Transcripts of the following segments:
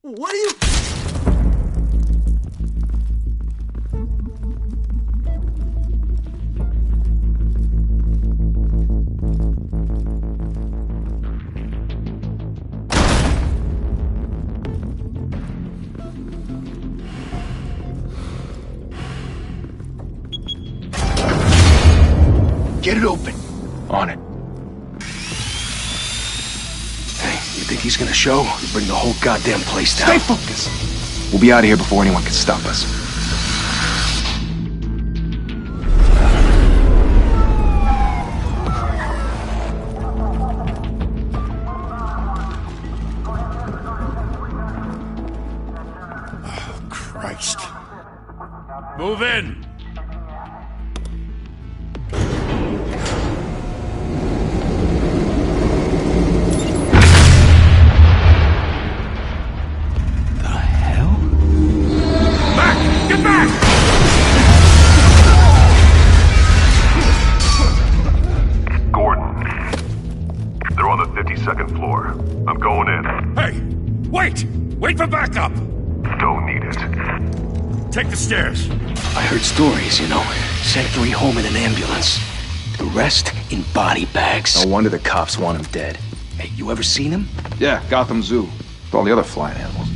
What are you... Get it open. On it. Hey, you think he's gonna show? You bring the whole goddamn place down. Stay focused. We'll be out of here before anyone can stop us. Oh, Christ. Move in! Second floor. I'm going in. Hey! Wait! Wait for backup! Don't need it. Take the stairs. I heard stories, you know. Sent 3 home in an ambulance. The rest in body bags. No wonder the cops want him dead. Hey, you ever seen him? Yeah, Gotham Zoo. With all the other flying animals.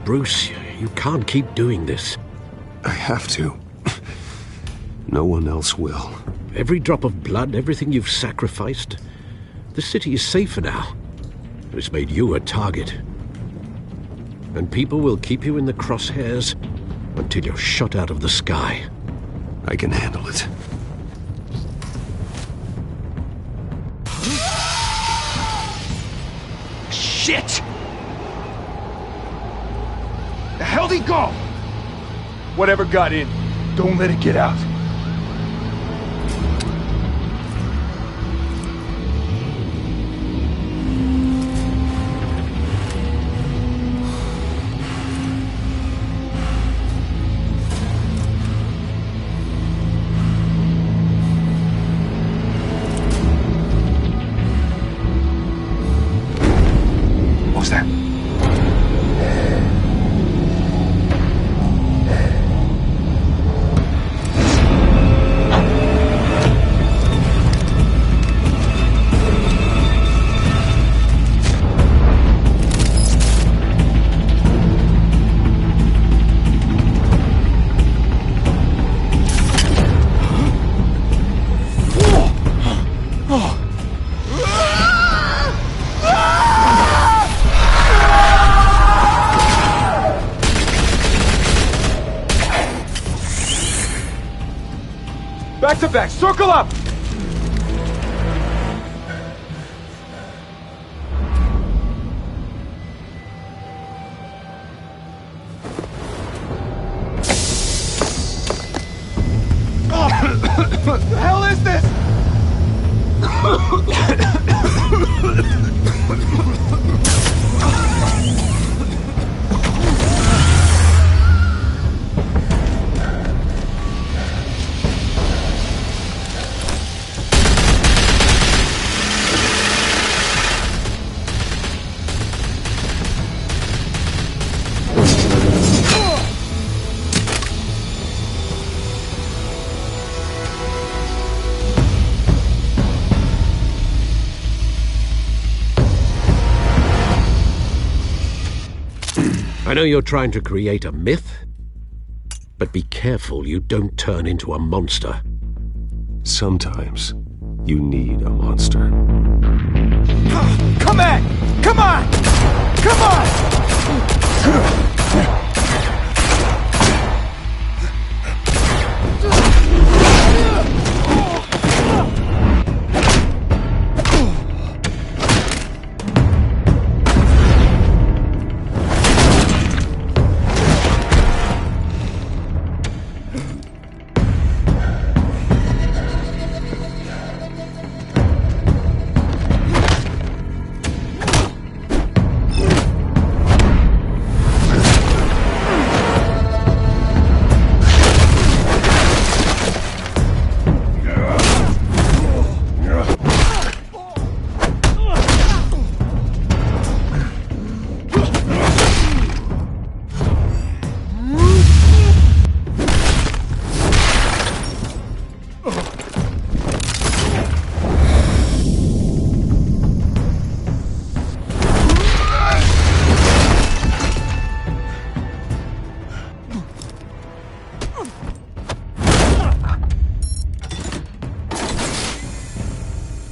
Bruce, you can't keep doing this. I have to. No one else will. Every drop of blood, everything you've sacrificed. The city is safer now. It's made you a target. And people will keep you in the crosshairs until you're shot out of the sky. I can handle it. Shit! The hell'd he go? Whatever got in, don't let it get out. What was that? Back to back, circle up! What the hell is this? I know you're trying to create a myth, but be careful you don't turn into a monster. Sometimes you need a monster. Come on! Come on! Come on!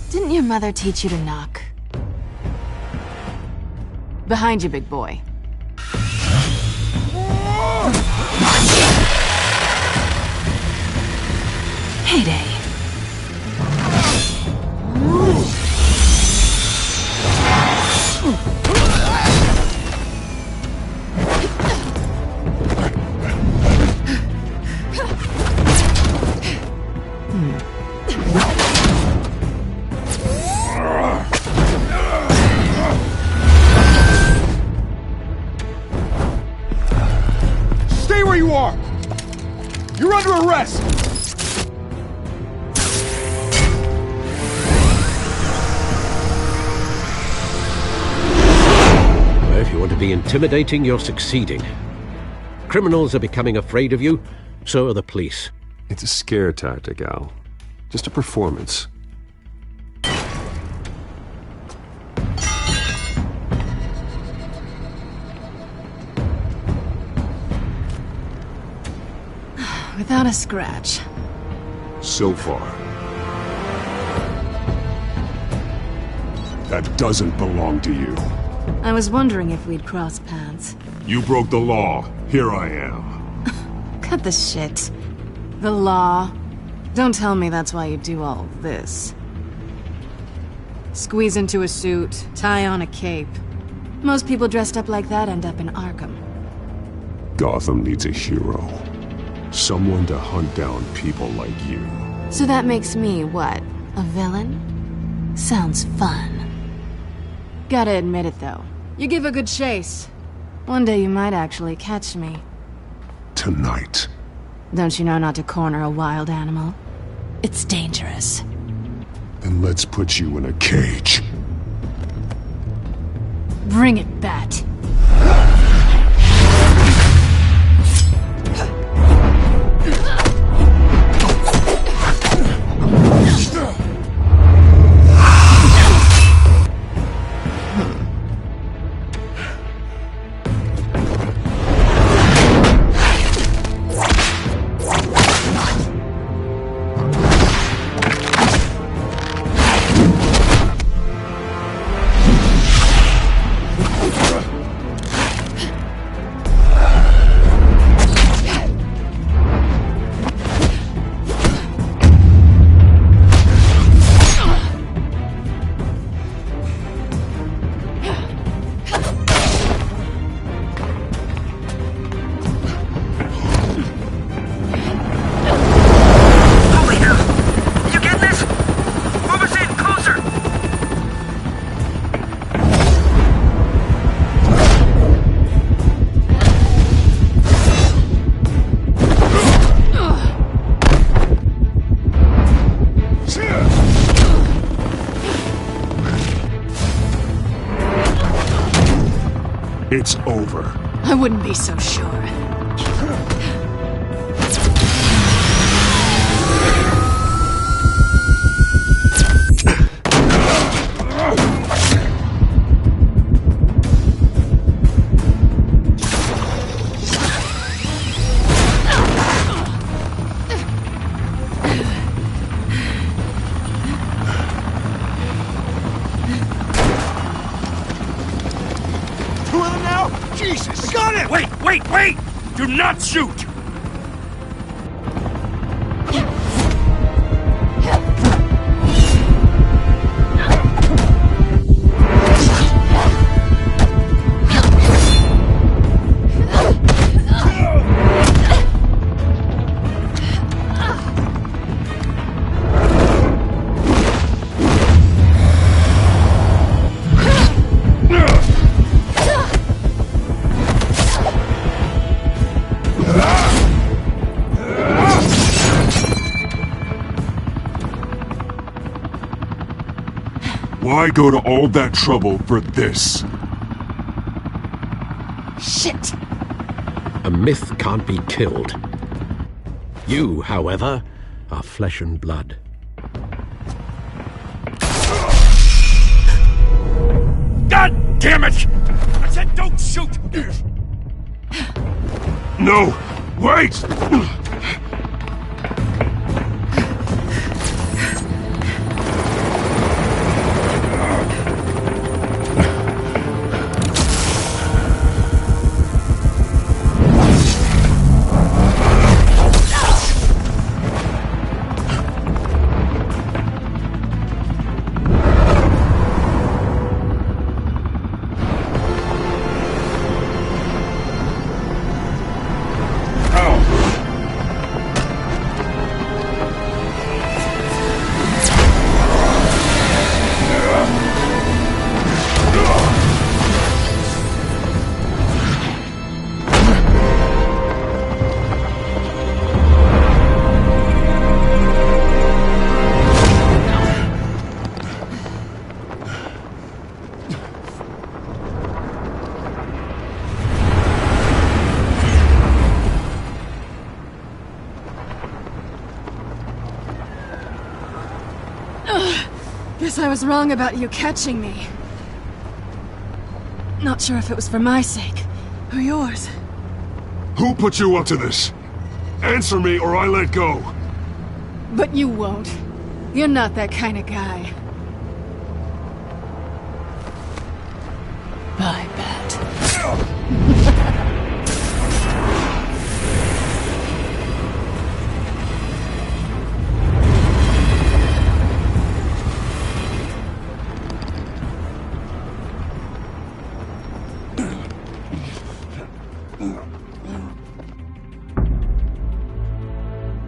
Didn't your mother teach you to knock? Behind you, big boy. Heyday. Stay where you are! You're under arrest! If you want to be intimidating, you're succeeding. Criminals are becoming afraid of you, so are the police. It's a scare tactic, Al. Just a performance. Without a scratch. So far. That doesn't belong to you. I was wondering if we'd cross paths. You broke the law. Here I am. Cut the shit. The law. Don't tell me that's why you do all this. Squeeze into a suit, tie on a cape. Most people dressed up like that end up in Arkham. Gotham needs a hero. Someone to hunt down people like you. So that makes me, what, a villain? Sounds fun. Gotta admit it, though. You give a good chase. One day you might actually catch me. Tonight. Don't you know not to corner a wild animal? It's dangerous. Then let's put you in a cage. Bring it, Bat. It's over. I wouldn't be so sure. Jesus! Got it! Wait! Do not shoot! Why go to all that trouble for this? Shit! A myth can't be killed. You, however, are flesh and blood. God damn it! I said don't shoot! No! Wait! Guess I was wrong about you catching me. Not sure if it was for my sake, or yours. Who put you up to this? Answer me or I let go. But you won't. You're not that kind of guy. I bet.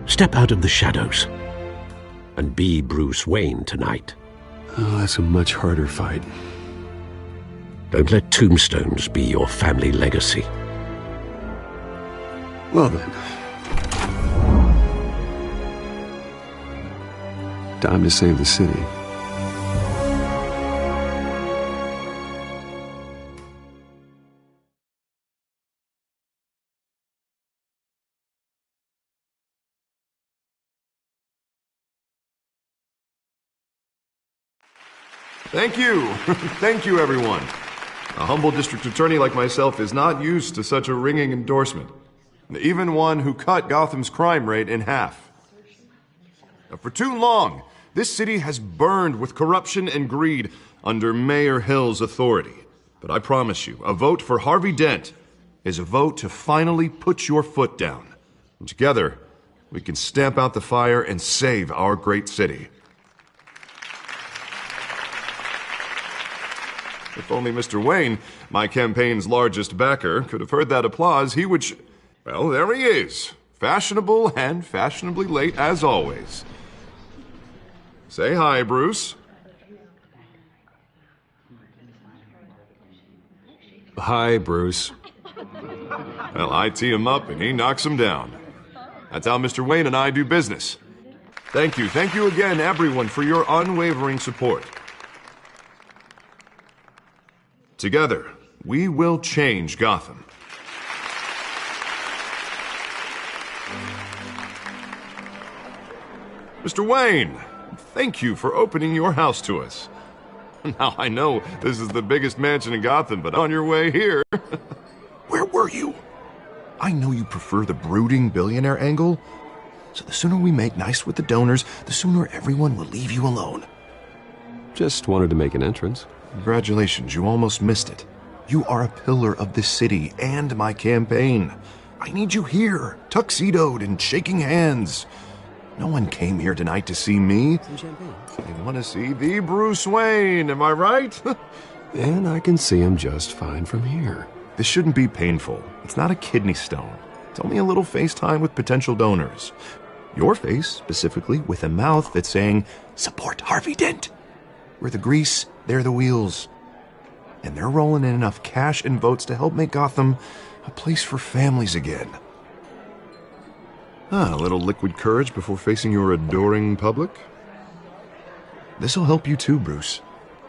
Step out of the shadows and be Bruce Wayne tonight. Oh, that's a much harder fight. Don't let tombstones be your family legacy. Well then. Time to save the city. Thank you. Thank you, everyone. A humble district attorney like myself is not used to such a ringing endorsement. Even one who cut Gotham's crime rate in half. For too long, this city has burned with corruption and greed under Mayor Hill's authority. But I promise you, a vote for Harvey Dent is a vote to finally put your foot down. And together, we can stamp out the fire and save our great city. If only Mr. Wayne, my campaign's largest backer, could have heard that applause, he would well, there he is. Fashionable and fashionably late as always. Say hi, Bruce. Hi, Bruce. Well, I tee him up and he knocks him down. That's how Mr. Wayne and I do business. Thank you again, everyone, for your unwavering support. Together, we will change Gotham. Mr. Wayne, thank you for opening your house to us. Now, I know this is the biggest mansion in Gotham, but on your way here... Where were you? I know you prefer the brooding billionaire angle, so the sooner we make nice with the donors, the sooner everyone will leave you alone. Just wanted to make an entrance. Congratulations, you almost missed it. You are a pillar of this city and my campaign. I need you here, tuxedoed and shaking hands. No one came here tonight to see me. Some champagne. They want to see the Bruce Wayne, am I right? And I can see him just fine from here. This shouldn't be painful. It's not a kidney stone. It's only a little FaceTime with potential donors. Your face, specifically, with a mouth that's saying, support Harvey Dent. We're the grease, they're the wheels. And they're rolling in enough cash and votes to help make Gotham a place for families again. A little liquid courage before facing your adoring public. This'll help you too, Bruce.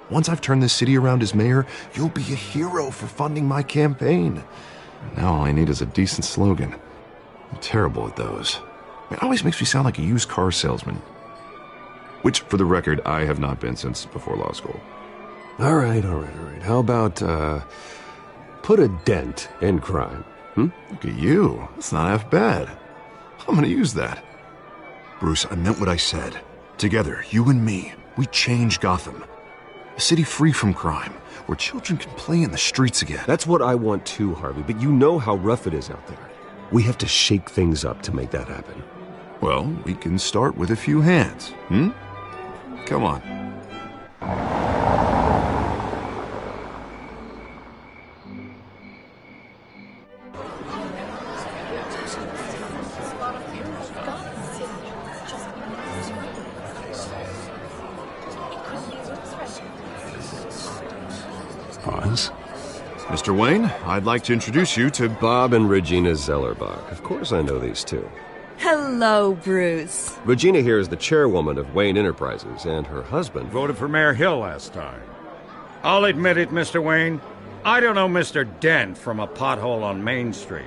Once I've turned this city around as mayor, you'll be a hero for funding my campaign. Now all I need is a decent slogan. I'm terrible at those. It always makes me sound like a used car salesman. Which, for the record, I have not been since before law school. All right. How about, put a dent in crime, Look at you. That's not half bad. I'm gonna use that. Bruce, I meant what I said. Together, you and me, we change Gotham. A city free from crime, where children can play in the streets again. That's what I want too, Harvey, but you know how rough it is out there. We have to shake things up to make that happen. Well, we can start with a few hands, Come on. Hans? Mr. Wayne, I'd like to introduce you to Bob and Regina Zellerbach. Of course I know these two. Hello, Bruce. Regina here is the chairwoman of Wayne Enterprises, and her husband... Voted for Mayor Hill last time. I'll admit it, Mr. Wayne. I don't know Mr. Dent from a pothole on Main Street,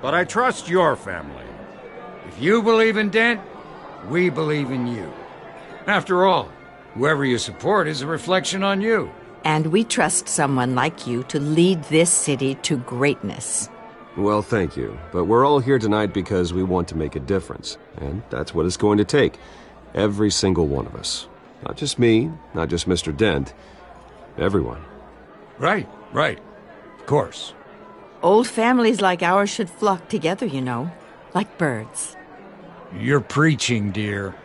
but I trust your family. If you believe in Dent, we believe in you. After all, whoever you support is a reflection on you. And we trust someone like you to lead this city to greatness. Well, thank you. But we're all here tonight because we want to make a difference. And that's what it's going to take. Every single one of us. Not just me, not just Mr. Dent. Everyone. Right. Of course. Old families like ours should flock together, you know. Like birds. You're preaching, dear.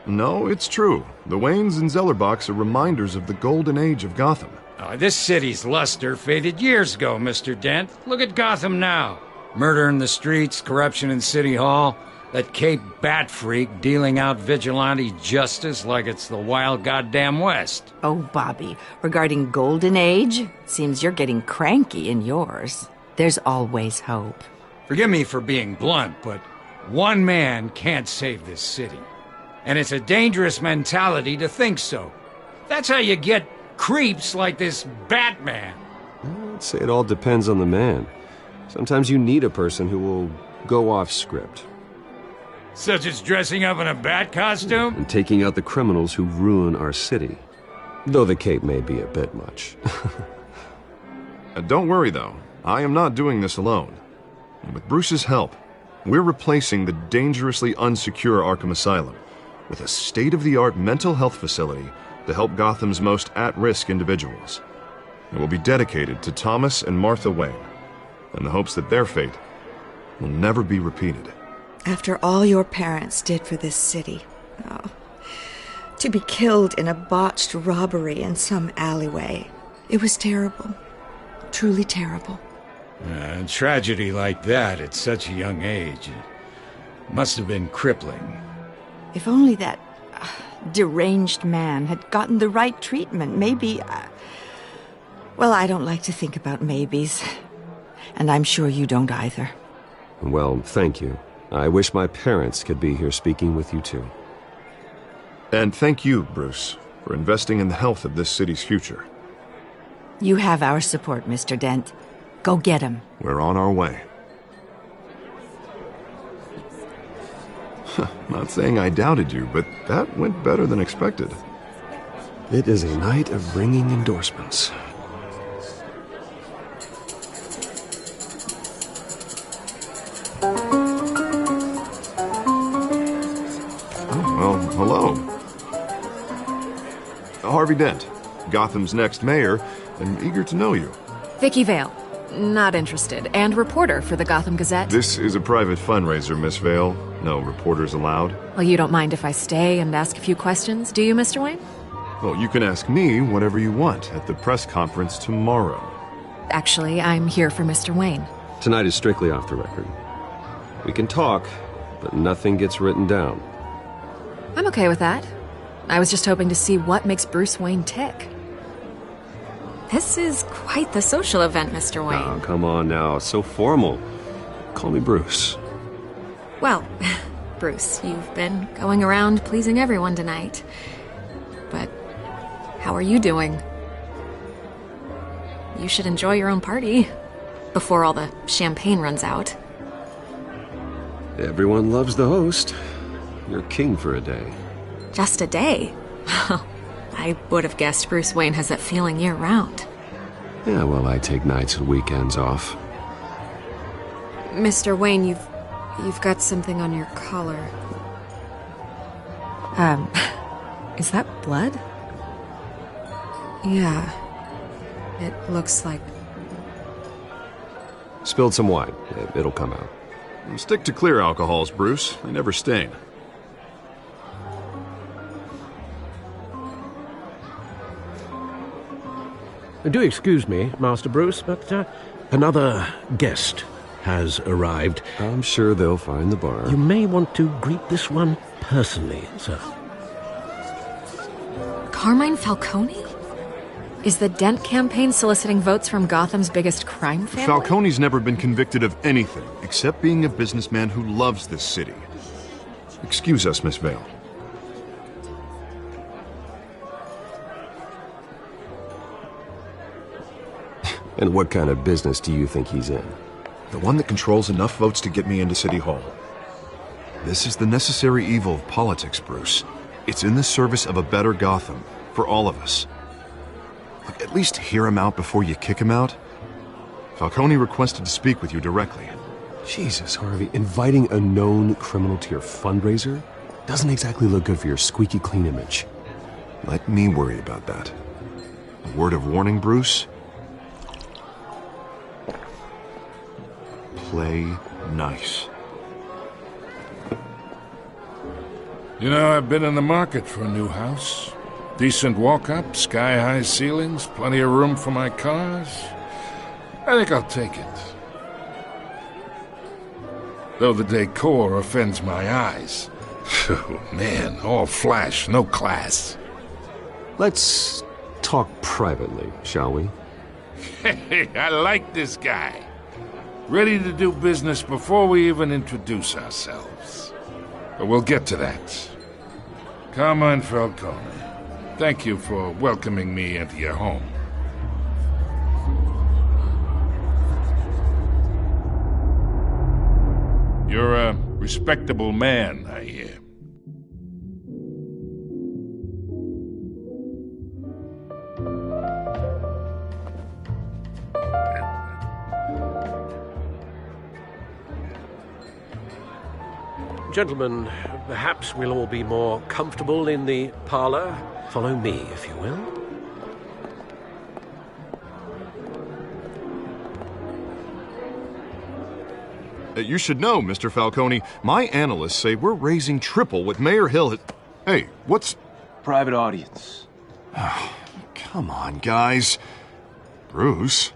No, it's true. The Waynes and Zellerbachs are reminders of the golden age of Gotham. This city's luster faded years ago, Mr. Dent. Look at Gotham now. Murder in the streets, corruption in City Hall, that Cape Bat freak dealing out vigilante justice like it's the wild goddamn West. Oh, Bobby, regarding Golden Age, seems you're getting cranky in yours. There's always hope. Forgive me for being blunt, but one man can't save this city. And it's a dangerous mentality to think so. That's how you get creeps like this Batman. I'd say it all depends on the man. Sometimes you need a person who will go off script. Such as dressing up in a bat costume? And taking out the criminals who ruin our city. Though the cape may be a bit much. Don't worry, though. I am not doing this alone. And with Bruce's help, we're replacing the dangerously unsecure Arkham Asylum with a state-of-the-art mental health facility to help Gotham's most at-risk individuals. It will be dedicated to Thomas and Martha Wayne, in the hopes that their fate will never be repeated. After all your parents did for this city, to be killed in a botched robbery in some alleyway, it was terrible. Truly terrible. A tragedy like that at such a young age must have been crippling. If only that deranged man had gotten the right treatment, maybe... Well, I don't like to think about maybes. And I'm sure you don't either. Well, thank you. I wish my parents could be here speaking with you too. And thank you, Bruce, for investing in the health of this city's future. You have our support, Mr. Dent. Go get him. We're on our way. Not saying I doubted you, but that went better than expected. It is a night of ringing endorsements. Oh, well, hello. Harvey Dent, Gotham's next mayor, and eager to know you. Vicky Vale. Not interested. And reporter for the Gotham Gazette. This is a private fundraiser, Miss Vale. No reporters allowed. Well, you don't mind if I stay and ask a few questions, do you, Mr. Wayne? Well, you can ask me whatever you want at the press conference tomorrow. Actually, I'm here for Mr. Wayne. Tonight is strictly off the record. We can talk, but nothing gets written down. I'm okay with that. I was just hoping to see what makes Bruce Wayne tick. This is quite the social event, Mr. Wayne. Oh, come on now. So formal. Call me Bruce. Well, Bruce, you've been going around pleasing everyone tonight. But how are you doing? You should enjoy your own party before all the champagne runs out. Everyone loves the host. You're king for a day. Just a day? I would have guessed Bruce Wayne has that feeling year-round. Yeah, well, I take nights and weekends off. Mr. Wayne, you've got something on your collar. Is that blood? Yeah. It looks like... Spilled some wine. It'll come out. Stick to clear alcohols, Bruce. They never stain. Do excuse me, Master Bruce, but another guest has arrived. I'm sure they'll find the bar. You may want to greet this one personally, sir. Carmine Falcone? Is the Dent campaign soliciting votes from Gotham's biggest crime family? Falcone's never been convicted of anything except being a businessman who loves this city. Excuse us, Miss Vale. And what kind of business do you think he's in? The one that controls enough votes to get me into City Hall. This is the necessary evil of politics, Bruce. It's in the service of a better Gotham, for all of us. Look, at least hear him out before you kick him out. Falcone requested to speak with you directly. Jesus, Harvey, inviting a known criminal to your fundraiser doesn't exactly look good for your squeaky clean image. Let me worry about that. A word of warning, Bruce? Play nice. You know, I've been in the market for a new house. Decent walk-up, sky-high ceilings, plenty of room for my cars. I think I'll take it. Though the decor offends my eyes. Oh, man, all flash, no class. Let's talk privately, shall we? Hey, I like this guy. Ready to do business before we even introduce ourselves. But we'll get to that. Carmine Falcone, thank you for welcoming me into your home. You're a respectable man, I hear. Gentlemen, perhaps we'll all be more comfortable in the parlor. Follow me, if you will. You should know, Mr. Falcone, my analysts say we're raising triple what Mayor Hill had... Hey, what's... Private audience. Come on, guys. Bruce?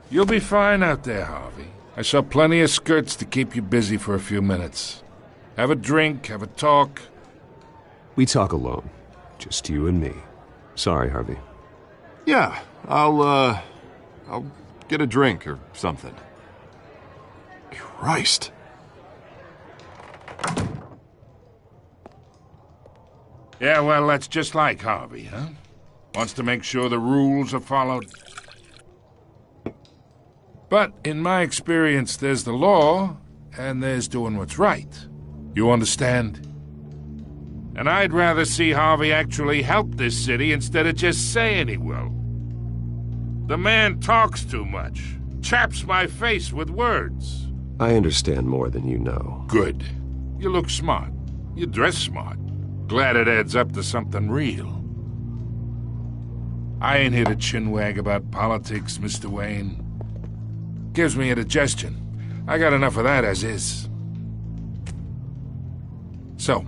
You'll be fine out there, Harvey. I saw plenty of skirts to keep you busy for a few minutes. Have a drink, have a talk. We talk alone. Just you and me. Sorry, Harvey. Yeah, I'll get a drink or something. Christ. Yeah, well, that's just like Harvey, huh? Wants to make sure the rules are followed. But in my experience, there's the law, and there's doing what's right. You understand? And I'd rather see Harvey actually help this city instead of just saying he will. The man talks too much. Chaps my face with words. I understand more than you know. Good. You look smart. You dress smart. Glad it adds up to something real. I ain't here to chinwag about politics, Mr. Wayne. Gives me indigestion. I got enough of that as is. So,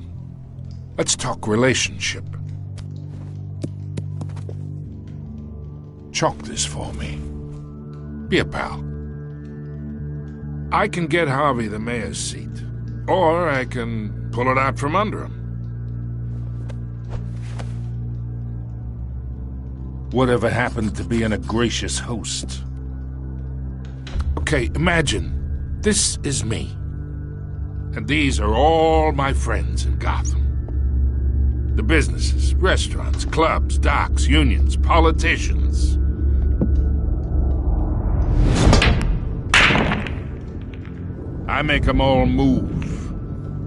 let's talk relationship. Chalk this for me. Be a pal. I can get Harvey the mayor's seat, or I can pull it out from under him. Whatever happened to being a gracious host? Okay, imagine, this is me. And these are all my friends in Gotham. The businesses, restaurants, clubs, docks, unions, politicians. I make them all move.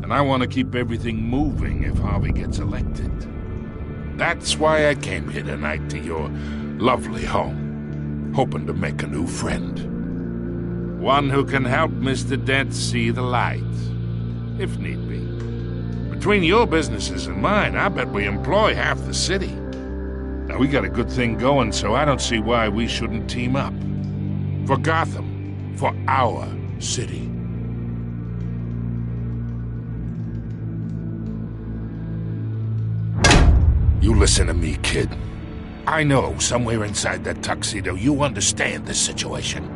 And I want to keep everything moving if Harvey gets elected. That's why I came here tonight to your lovely home, hoping to make a new friend. One who can help Mr. Dent see the light, if need be. Between your businesses and mine, I bet we employ half the city. Now, we got a good thing going, so I don't see why we shouldn't team up. For Gotham, for our city. You listen to me, kid. I know somewhere inside that tuxedo you understand this situation.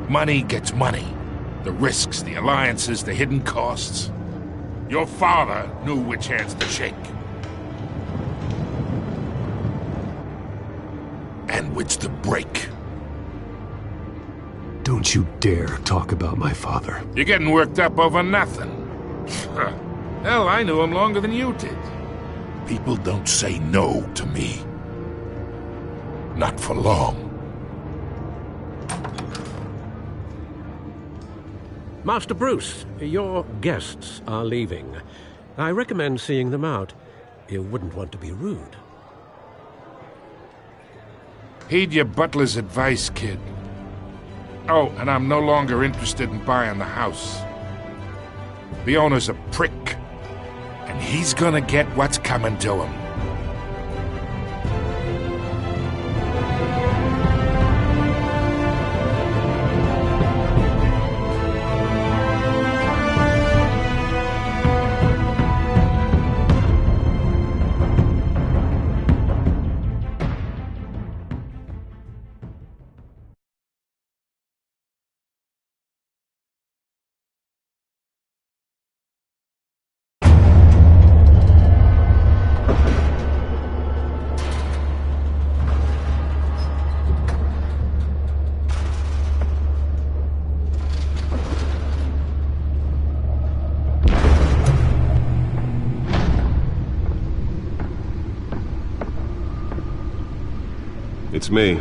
Money gets money. The risks, the alliances, the hidden costs. Your father knew which hands to shake. And which to break. Don't you dare talk about my father. You're getting worked up over nothing. Hell, I knew him longer than you did. People don't say no to me. Not for long. Master Bruce, your guests are leaving. I recommend seeing them out. You wouldn't want to be rude. Heed your butler's advice, kid. Oh, and I'm no longer interested in buying the house. The owner's a prick, and he's gonna get what's coming to him. It's me.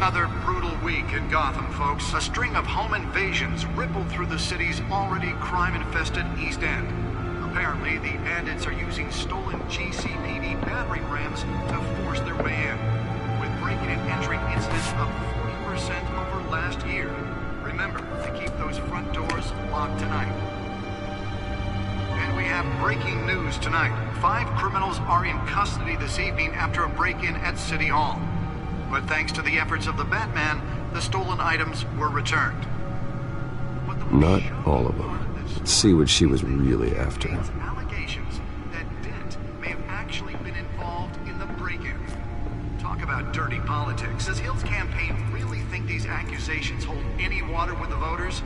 Another brutal week in Gotham, folks. A string of home invasions rippled through the city's already crime-infested East End. Apparently, the bandits are using stolen GCPD battering rams to force their way in, with breaking and entering incidents up 40% over last year. Remember to keep those front doors locked tonight. And we have breaking news tonight. 5 criminals are in custody this evening after a break-in at City Hall. But thanks to the efforts of the Batman, the stolen items were returned. Not all of them. Let's see what she was really after. Allegations that Dent may have actually been involved in the break-in. dirty politics. Does Hill's campaign really think these accusations hold any water with the voters?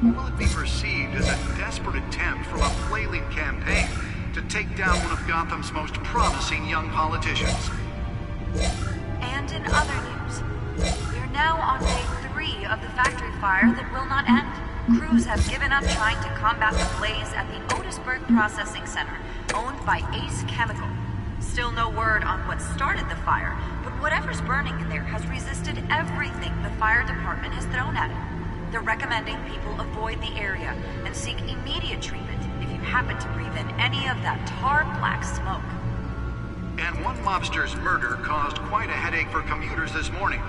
Or will it be perceived as a desperate attempt from a flailing campaign to take down one of Gotham's most promising young politicians? And in other news, we're now on day 3 of the factory fire that will not end. Crews have given up trying to combat the blaze at the Otisburg Processing Center, owned by Ace Chemical. Still no word on what started the fire, but whatever's burning in there has resisted everything the fire department has thrown at it. They're recommending people avoid the area and seek immediate treatment if you happen to breathe in any of that tar-black smoke. And one mobster's murder caused quite a headache for commuters this morning.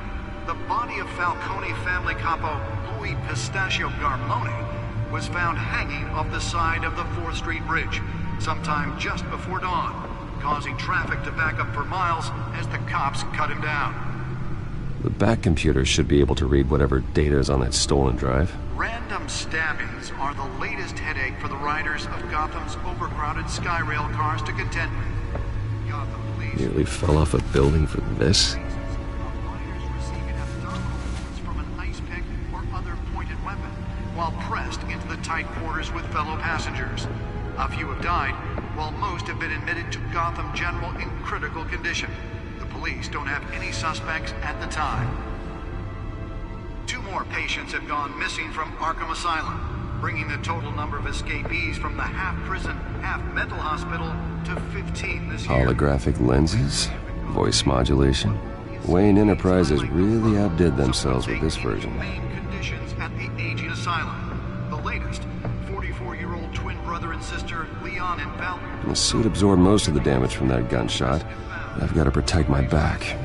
The body of Falcone family capo Louis Pistachio Garmone was found hanging off the side of the 4th Street Bridge sometime just before dawn, causing traffic to back up for miles as the cops cut him down. The back computer should be able to read whatever data is on that stolen drive. Random stabbings are the latest headache for the riders of Gotham's overcrowded Skyrail cars to contend with. Gotham police Nearly fell off a building for this. from an ice pick or other pointed weapon while pressed into the tight quarters with fellow passengers. A few have died, while most have been admitted to Gotham General in critical condition. The police don't have any suspects at the time. 2 more patients have gone missing from Arkham Asylum, bringing the total number of escapees from the half-prison, half-mental hospital to 15 this year. Holographic lenses? Voice modulation? Wayne Enterprises really outdid themselves with this version. Main conditions at the aging asylum. The latest, 44-year-old twin brother and sister Leon and Val. The suit absorbed most of the damage from that gunshot. I've got to protect my back,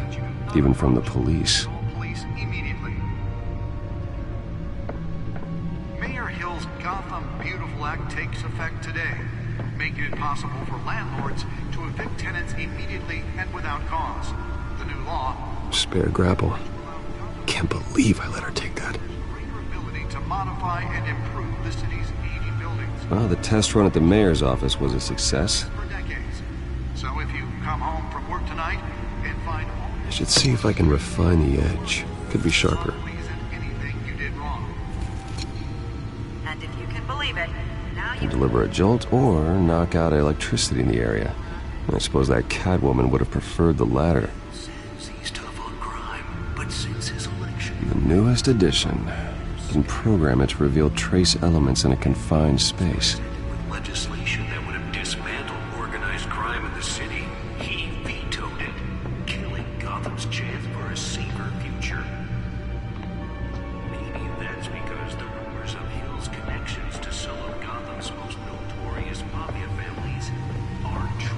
even from the police. Police immediately. Mayor Hill's Gotham Beautiful Act takes effect today, making it possible for landlords to evict tenants immediately and without cause. The new law Spare grapple. Can't believe I let her take that. ability to modify and improve the city's aging buildings Well, the test run at the mayor's office was a success. for decades. So if you come home from work tonight and find all I should see if I can refine the edge. Could be sharper. anything you did wrong. And if you can believe it, now you Can deliver a jolt or knock out electricity in the area. I suppose that Catwoman would have preferred the latter. He's tough on crime, but since his election, The newest edition can program it to reveal trace elements in a confined space. with legislation that would have dismantled organized crime in the city, he vetoed it, killing Gotham's chance for a safer future. Maybe that's because the rumors of Hill's connections to some of Gotham's most notorious mafia families are true.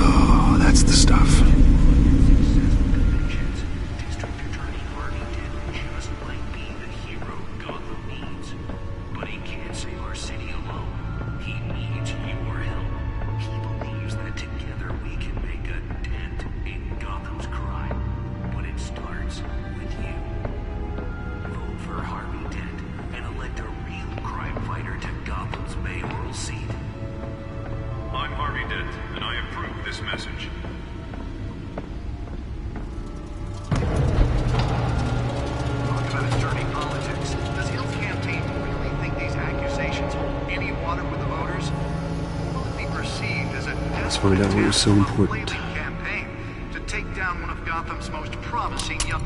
Oh, that's the stuff. District Attorney Harvey Dent just might be the hero Gotham needs. But he can't save our city alone. He needs your help. He believes that together we can make a dent in Gotham's crime. But it starts with you. Vote for Harvey Dent and elect a real crime fighter to Gotham's mayoral seat. I'm Harvey Dent, and I approve this message. Talk about dirty politics. Does Hill's campaign really think these accusations hold any water with the voters? Or will it be perceived as a Let's find out what was so important. campaign to take down one of Gotham's most promising young...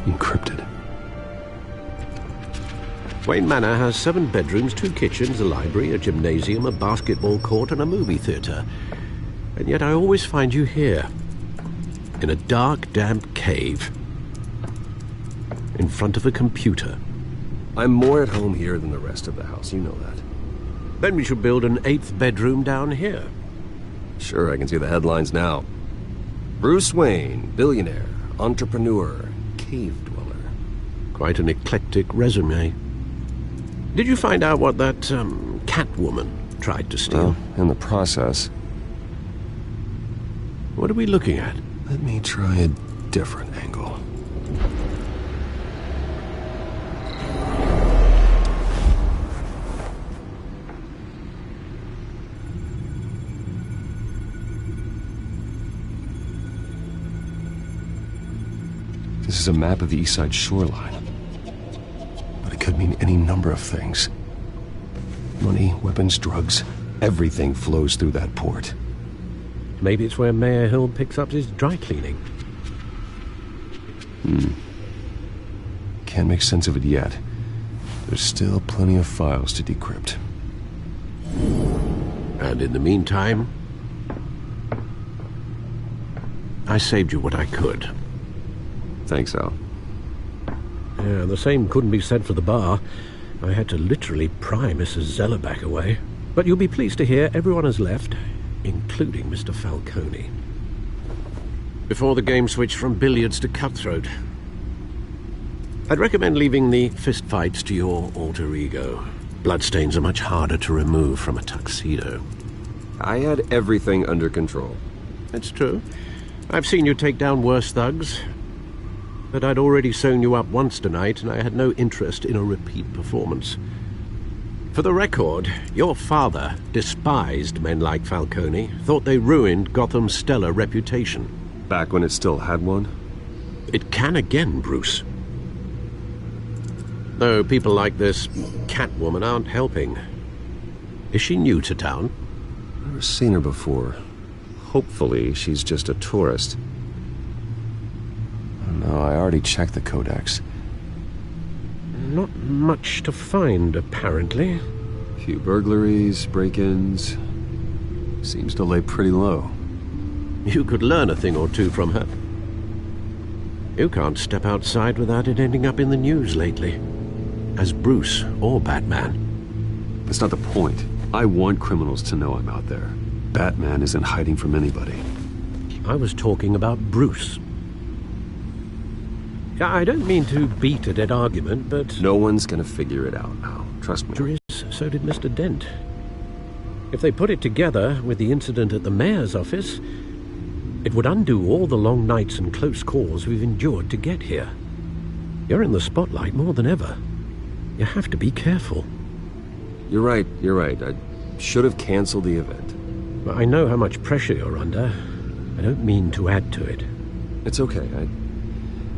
Encrypted. Wayne Manor has 7 bedrooms, 2 kitchens, a library, a gymnasium, a basketball court, and a movie theatre. And yet I always find you here, in a dark, damp cave, in front of a computer. I'm more at home here than the rest of the house, you know that. Then we should build an 8th bedroom down here. Sure, I can see the headlines now. Bruce Wayne, billionaire, entrepreneur, cave dweller. Quite an eclectic resume. Did you find out what that, Catwoman tried to steal? Well, in the process. What are we looking at? Let me try a different angle. This is a map of the east side shoreline. But it could mean any number of things. Money, weapons, drugs, everything flows through that port. Maybe it's where Mayor Hill picks up his dry cleaning. Can't make sense of it yet. There's still plenty of files to decrypt. And in the meantime, I saved you what I could. Thanks, Al. Yeah, the same couldn't be said for the bar. I had to literally pry Mrs. Zellerback away. But you'll be pleased to hear everyone has left, including Mr. Falcone. Before the game switched from billiards to cutthroat. I'd recommend leaving the fistfights to your alter ego. Bloodstains are much harder to remove from a tuxedo. I had everything under control. That's true. I've seen you take down worse thugs. But I'd already sewn you up once tonight, and I had no interest in a repeat performance. For the record, your father despised men like Falcone, thought they ruined Gotham's stellar reputation. Back when it still had one? It can again, Bruce. Though people like this Catwoman aren't helping. Is she new to town? Never seen her before. Hopefully she's just a tourist. No, I already checked the codex. Not much to find, apparently. Few burglaries, break-ins. Seems to lay pretty low. You could learn a thing or two from her. You can't step outside without it ending up in the news lately. As Bruce or Batman. That's not the point. I want criminals to know I'm out there. Batman isn't hiding from anybody. I was talking about Bruce. I don't mean to beat a dead argument, but... No one's gonna figure it out now. Trust me. So did Mr. Dent. If they put it together with the incident at the mayor's office, it would undo all the long nights and close calls we've endured to get here. You're in the spotlight more than ever. You have to be careful. You're right. I should have canceled the event. I know how much pressure you're under. I don't mean to add to it. It's okay.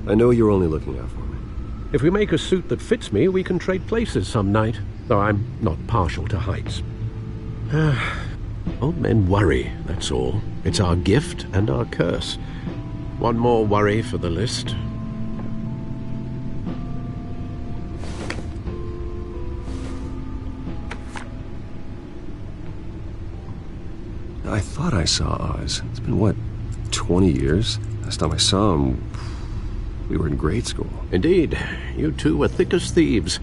I know you're only looking out for me. If we make a suit that fits me, we can trade places some night, though I'm not partial to heights. Old men worry, that's all. It's our gift and our curse. One more worry for the list. I thought I saw Oz. It's been, what, 20 years? Last time I saw him, we were in grade school. Indeed. You two were thick as thieves.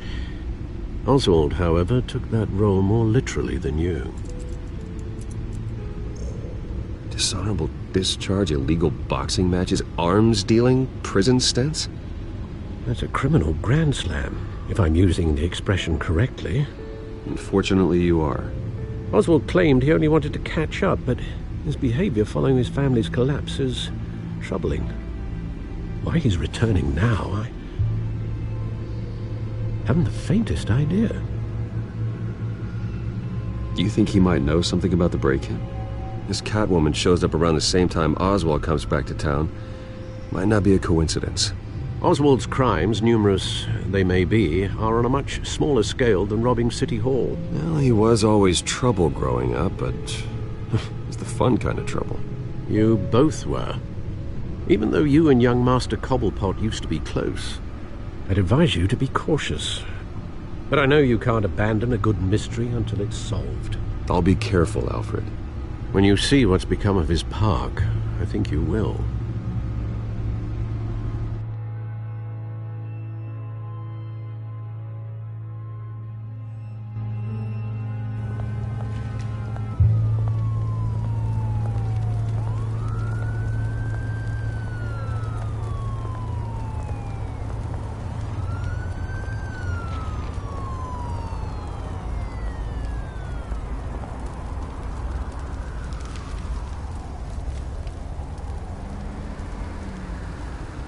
Oswald, however, took that role more literally than you. Dishonorable discharge, illegal boxing matches, arms dealing, prison stints? That's a criminal grand slam, if I'm using the expression correctly. Unfortunately, you are. Oswald claimed he only wanted to catch up, but his behavior following his family's collapse is troubling. Why he's returning now, I haven't the faintest idea. Do you think he might know something about the break-in? This Catwoman shows up around the same time Oswald comes back to town. Might not be a coincidence. Oswald's crimes, numerous they may be, are on a much smaller scale than robbing City Hall. Well, he was always trouble growing up, but it's the fun kind of trouble. You both were. Even though you and young Master Cobblepot used to be close, I'd advise you to be cautious. But I know you can't abandon a good mystery until it's solved. I'll be careful, Alfred. When you see what's become of his park, I think you will.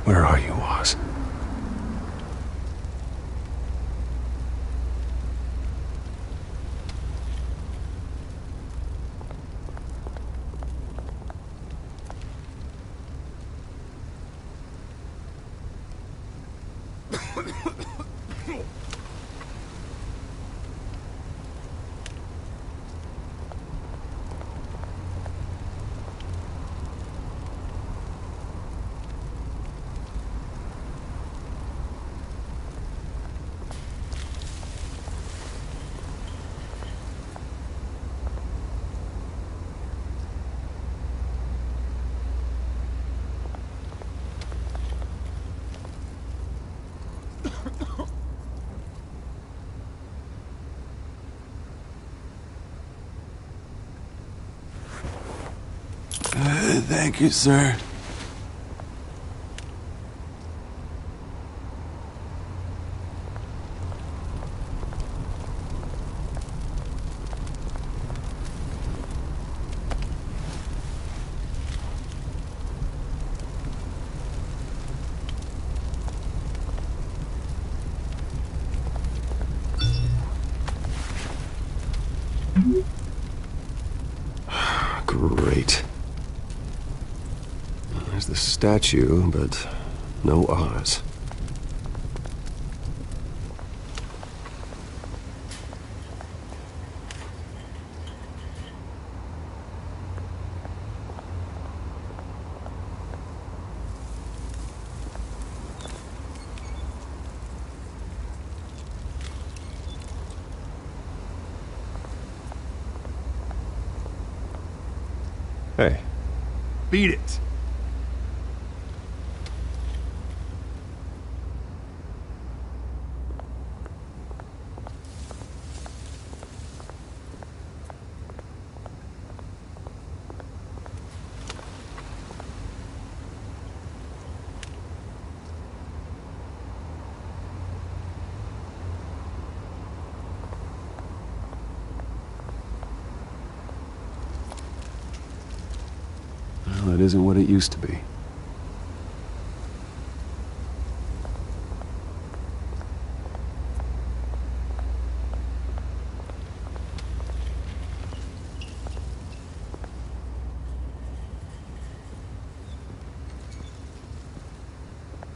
Where are you, Oz? Thank you, sir. Great. There's the statue, but no Oz. Hey. Beat it. Well, it isn't what it used to be.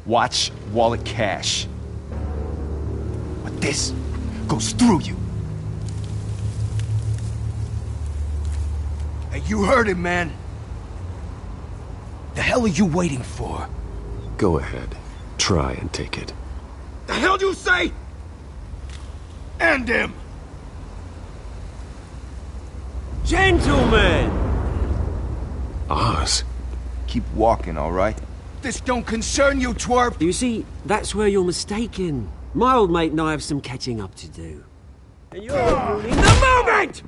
Watch wallet cash. But this goes through you. Hey, you heard it, man. The hell are you waiting for? Go ahead. Try and take it. The hell do you say? End him! Gentlemen! Oz. Keep walking, all right? This don't concern you, twerp! You see, that's where you're mistaken. My old mate and I have some catching up to do. And you're ruining the moment!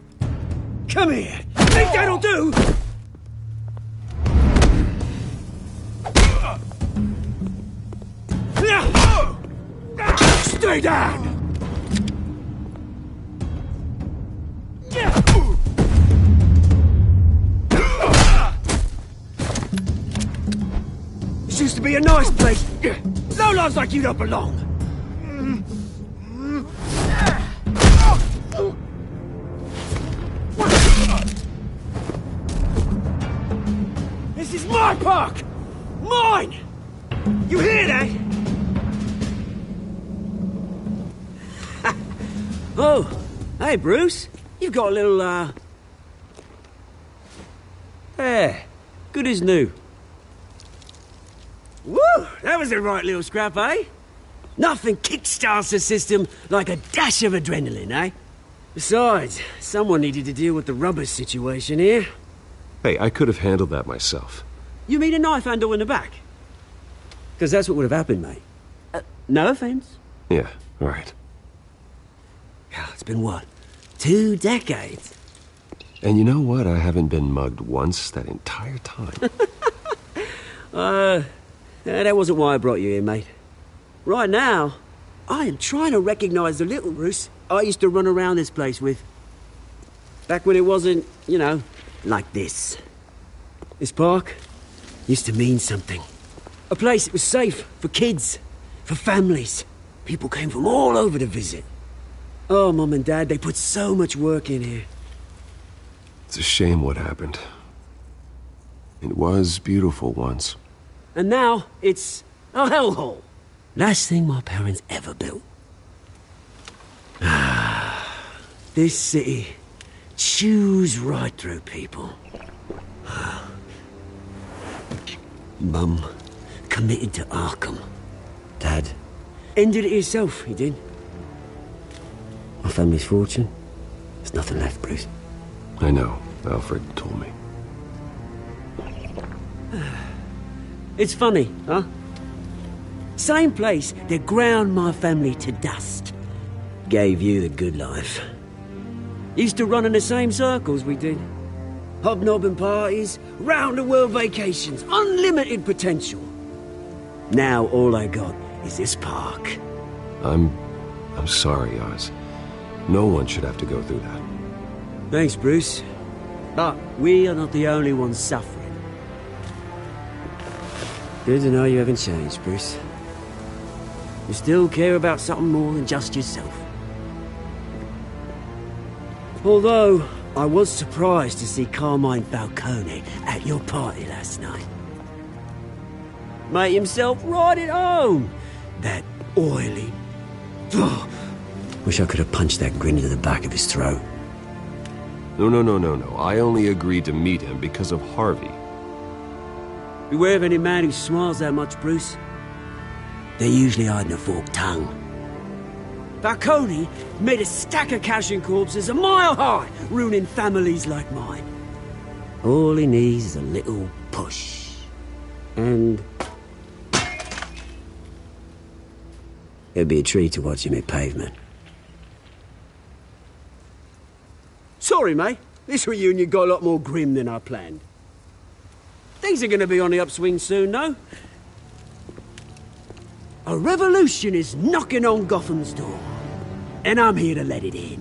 Come here! Think that'll do? Stay down! This used to be a nice place. Lowlifes like you don't belong. This is my park! Mine! You hear that? Oh, hey, Bruce. You've got a little, There. Good as new. Woo! That was a right little scrap, eh? Nothing kickstarts the system like a dash of adrenaline, eh? Besides, someone needed to deal with the rubber situation here. Hey, I could have handled that myself. You mean a knife handle in the back? Because that's what would have happened, mate. No offense. Yeah, right. It's been what? 2 decades? And you know what? I haven't been mugged once that entire time. That wasn't why I brought you here, mate. Right now, I am trying to recognize the little Bruce I used to run around this place with. Back when it wasn't, you know, like this. This park used to mean something. A place that was safe for kids, for families. People came from all over to visit. Oh, Mum and Dad, they put so much work in here. It's a shame what happened. It was beautiful once. And now, it's a hellhole. Last thing my parents ever built. This city chews right through people. Mum committed to Arkham. Dad ended it himself, he did. My family's fortune, there's nothing left, Bruce. I know. Alfred told me. It's funny, huh? Same place that ground my family to dust. Gave you the good life. Used to run in the same circles we did. Hobnobbing parties, round-the-world vacations, unlimited potential. Now all I got is this park. I'm sorry, Oz. No one should have to go through that. Thanks, Bruce. But we are not the only ones suffering. Good to know you haven't changed, Bruce. You still care about something more than just yourself. Although, I was surprised to see Carmine Falcone at your party last night. Made himself right at home. That oily... Oh, wish I could have punched that grin into the back of his throat. No. I only agreed to meet him because of Harvey. Beware of any man who smiles that much, Bruce. They're usually hiding a forked tongue. Falcone made a stack of cash and corpses a mile high, ruining families like mine. All he needs is a little push. And... it'd be a treat to watch him hit pavement. Sorry, mate. This reunion got a lot more grim than I planned. Things are gonna be on the upswing soon, though. A revolution is knocking on Gotham's door. And I'm here to let it in.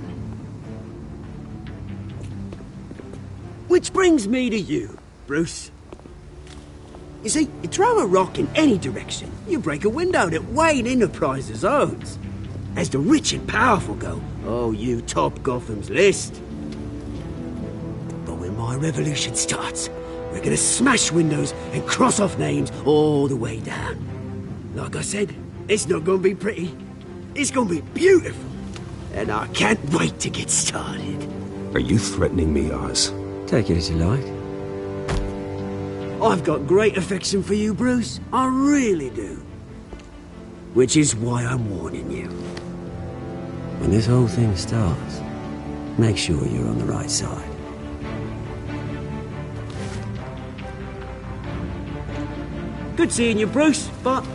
Which brings me to you, Bruce. You see, you throw a rock in any direction, you break a window that Wayne Enterprises owns. As the rich and powerful go, oh, you top Gotham's list. But when my revolution starts, we're gonna smash windows and cross off names all the way down. Like I said, it's not gonna be pretty. It's gonna be beautiful. And I can't wait to get started. Are you threatening me, Oz? Take it as you like. I've got great affection for you, Bruce. I really do. Which is why I'm warning you. When this whole thing starts, make sure you're on the right side. Good seeing you, Bruce, but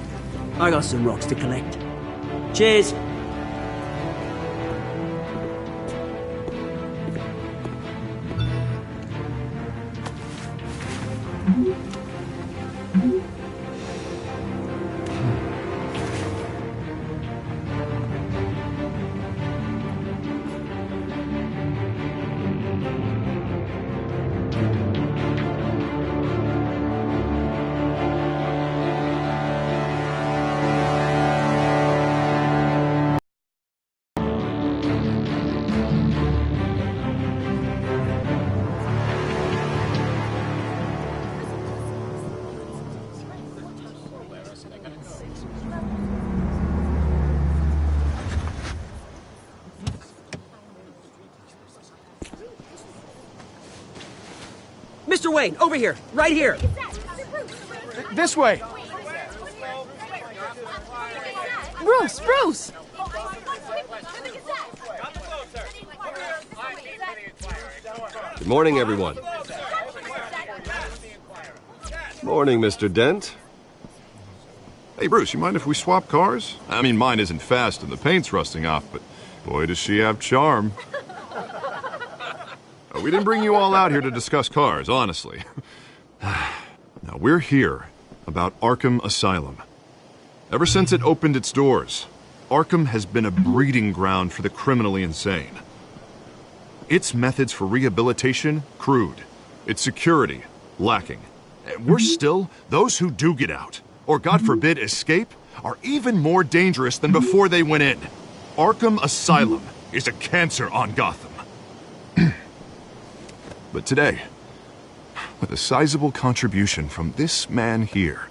I got some rocks to collect. Cheers. Mr. Wayne, over here, right here. This way. Bruce! Good morning, everyone. Morning, Mr. Dent. Hey, Bruce, you mind if we swap cars? I mean, mine isn't fast and the paint's rusting off, but boy, does she have charm. We didn't bring you all out here to discuss cars, honestly. Now, we're here about Arkham Asylum. Ever since it opened its doors, Arkham has been a breeding ground for the criminally insane. Its methods for rehabilitation, crude. Its security, lacking. And worse still, those who do get out, or God forbid escape, are even more dangerous than before they went in. Arkham Asylum is a cancer on Gotham. But today, with a sizable contribution from this man here,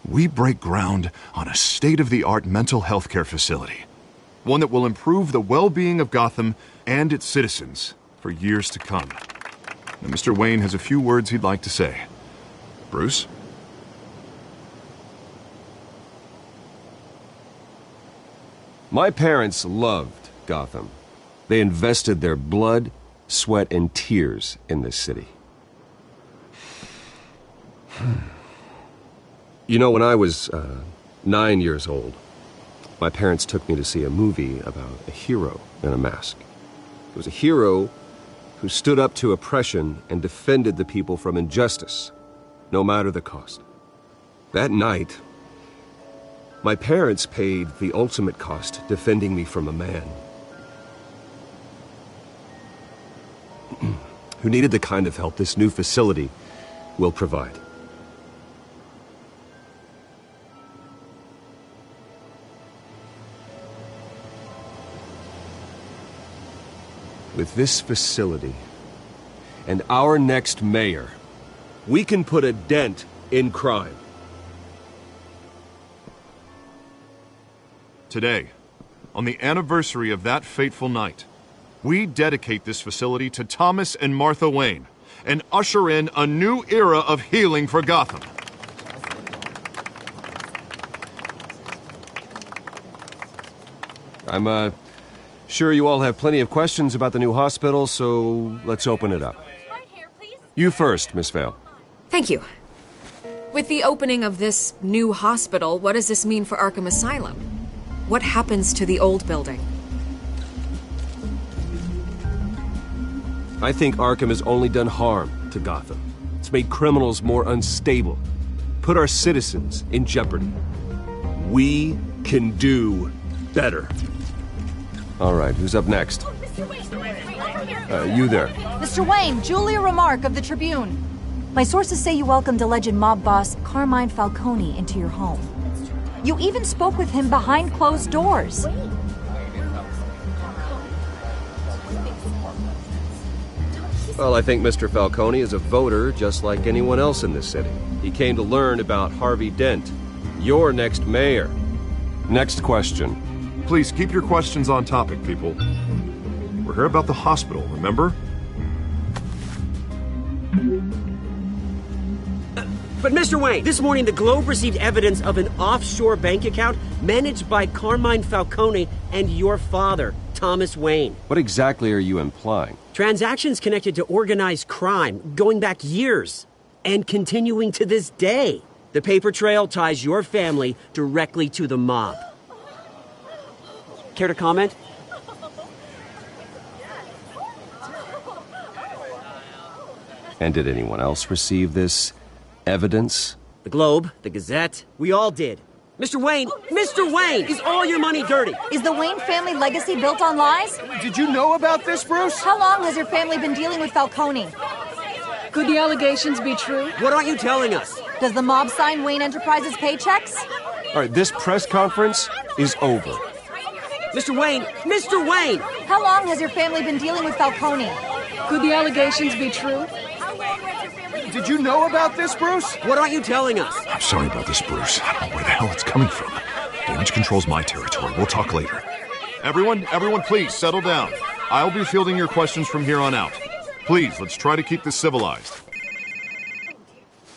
we break ground on a state-of-the-art mental health care facility. One that will improve the well-being of Gotham and its citizens for years to come. Now, Mr. Wayne has a few words he'd like to say. Bruce? My parents loved Gotham. They invested their blood, sweat, and tears in this city. You know, when I was 9 years old, my parents took me to see a movie about a hero in a mask. It was a hero who stood up to oppression and defended the people from injustice, no matter the cost. That night, my parents paid the ultimate cost defending me from a man who needed the kind of help this new facility will provide. With this facility and our next mayor, we can put a dent in crime. Today, on the anniversary of that fateful night, we dedicate this facility to Thomas and Martha Wayne and usher in a new era of healing for Gotham. I'm, sure you all have plenty of questions about the new hospital, so let's open it up. You first, Miss Vale. Thank you. With the opening of this new hospital, what does this mean for Arkham Asylum? What happens to the old building? I think Arkham has only done harm to Gotham. It's made criminals more unstable, put our citizens in jeopardy. We can do better. All right, who's up next? You there. Mr. Wayne, Julia Remark of the Tribune. My sources say you welcomed alleged mob boss Carmine Falcone into your home. You even spoke with him behind closed doors. Well, I think Mr. Falcone is a voter just like anyone else in this city. He came to learn about Harvey Dent, your next mayor. Next question. Please keep your questions on topic, people. We're here about the hospital, remember? But Mr. Wayne, this morning the Globe received evidence of an offshore bank account managed by Carmine Falcone and your father, Thomas Wayne. What exactly are you implying? Transactions connected to organized crime going back years and continuing to this day. The paper trail ties your family directly to the mob. Care to comment? And did anyone else receive this evidence? The Globe, the Gazette, we all did. Mr. Wayne, is all your money dirty? Is the Wayne family legacy built on lies? Did you know about this, Bruce? How long has your family been dealing with Falcone? Could the allegations be true? What aren't you telling us? Does the mob sign Wayne Enterprises paychecks? All right, this press conference is over. Mr. Wayne! How long has your family been dealing with Falcone? Could the allegations be true? Did you know about this, Bruce? What aren't you telling us? I'm sorry about this, Bruce. I don't know where the hell it's coming from. Damage control's my territory. We'll talk later. Everyone, please, settle down. I'll be fielding your questions from here on out. Please, let's try to keep this civilized.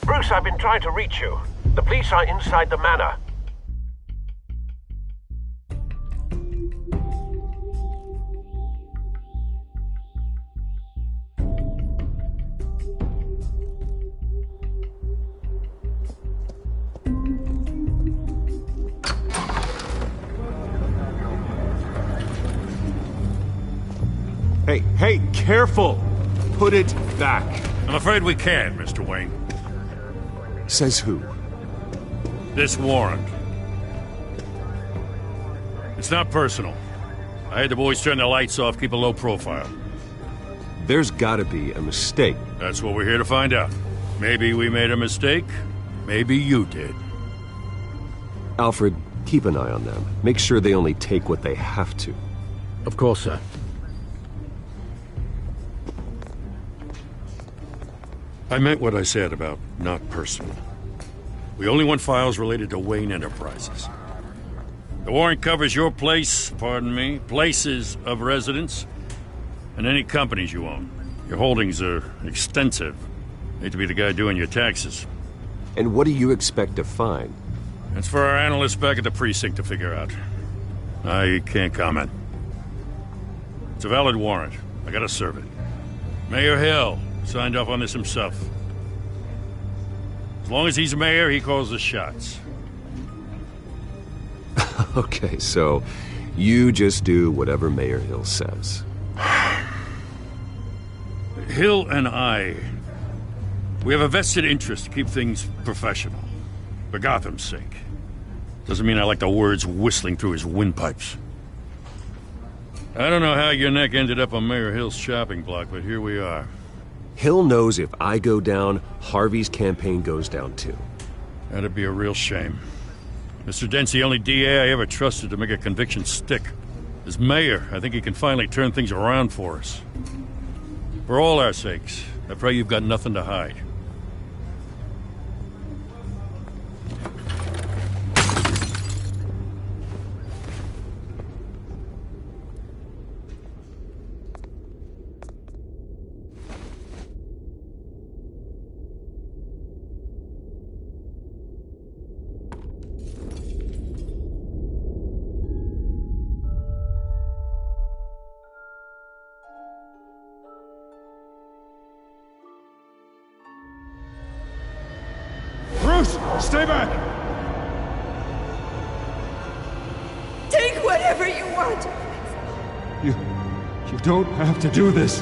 Bruce, I've been trying to reach you. The police are inside the manor. Hey, careful! Put it back. I'm afraid we can't, Mr. Wayne. Says who? This warrant. It's not personal. I had the boys turn the lights off, keep a low profile. There's gotta be a mistake. That's what we're here to find out. Maybe we made a mistake. Maybe you did. Alfred, keep an eye on them. Make sure they only take what they have to. Of course, sir. I meant what I said about not personal. We only want files related to Wayne Enterprises. The warrant covers your places of residence, and any companies you own. Your holdings are extensive. Hate to be the guy doing your taxes. And what do you expect to find? That's for our analysts back at the precinct to figure out. I can't comment. It's a valid warrant. I gotta serve it. Mayor Hill signed off on this himself. As long as he's mayor, he calls the shots. Okay, so you just do whatever Mayor Hill says. Hill and I, we have a vested interest to keep things professional. For Gotham's sake. Doesn't mean I like the words whistling through his windpipes. I don't know how your neck ended up on Mayor Hill's shopping block, but here we are. Hill knows if I go down, Harvey's campaign goes down too. That'd be a real shame. Mr. Dent's the only DA I ever trusted to make a conviction stick. As mayor, I think he can finally turn things around for us. For all our sakes, I pray you've got nothing to hide. Bruce, stay back! Take whatever you want. You don't have to do this.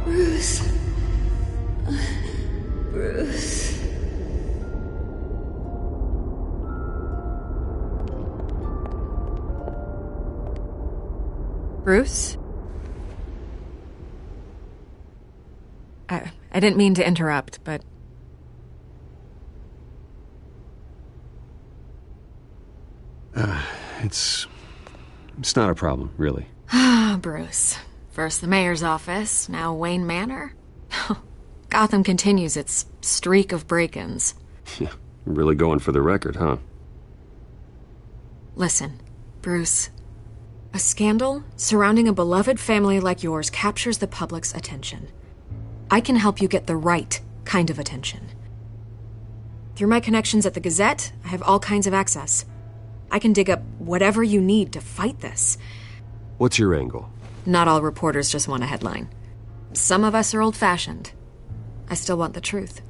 Bruce. Bruce. Bruce? I didn't mean to interrupt, but... It's not a problem, really. Ah, Bruce. First the mayor's office, now Wayne Manor. Gotham continues its streak of break-ins. Yeah, really going for the record, huh? Listen, Bruce. A scandal surrounding a beloved family like yours captures the public's attention. I can help you get the right kind of attention. Through my connections at the Gazette, I have all kinds of access. I can dig up whatever you need to fight this. What's your angle? Not all reporters just want a headline. Some of us are old-fashioned. I still want the truth.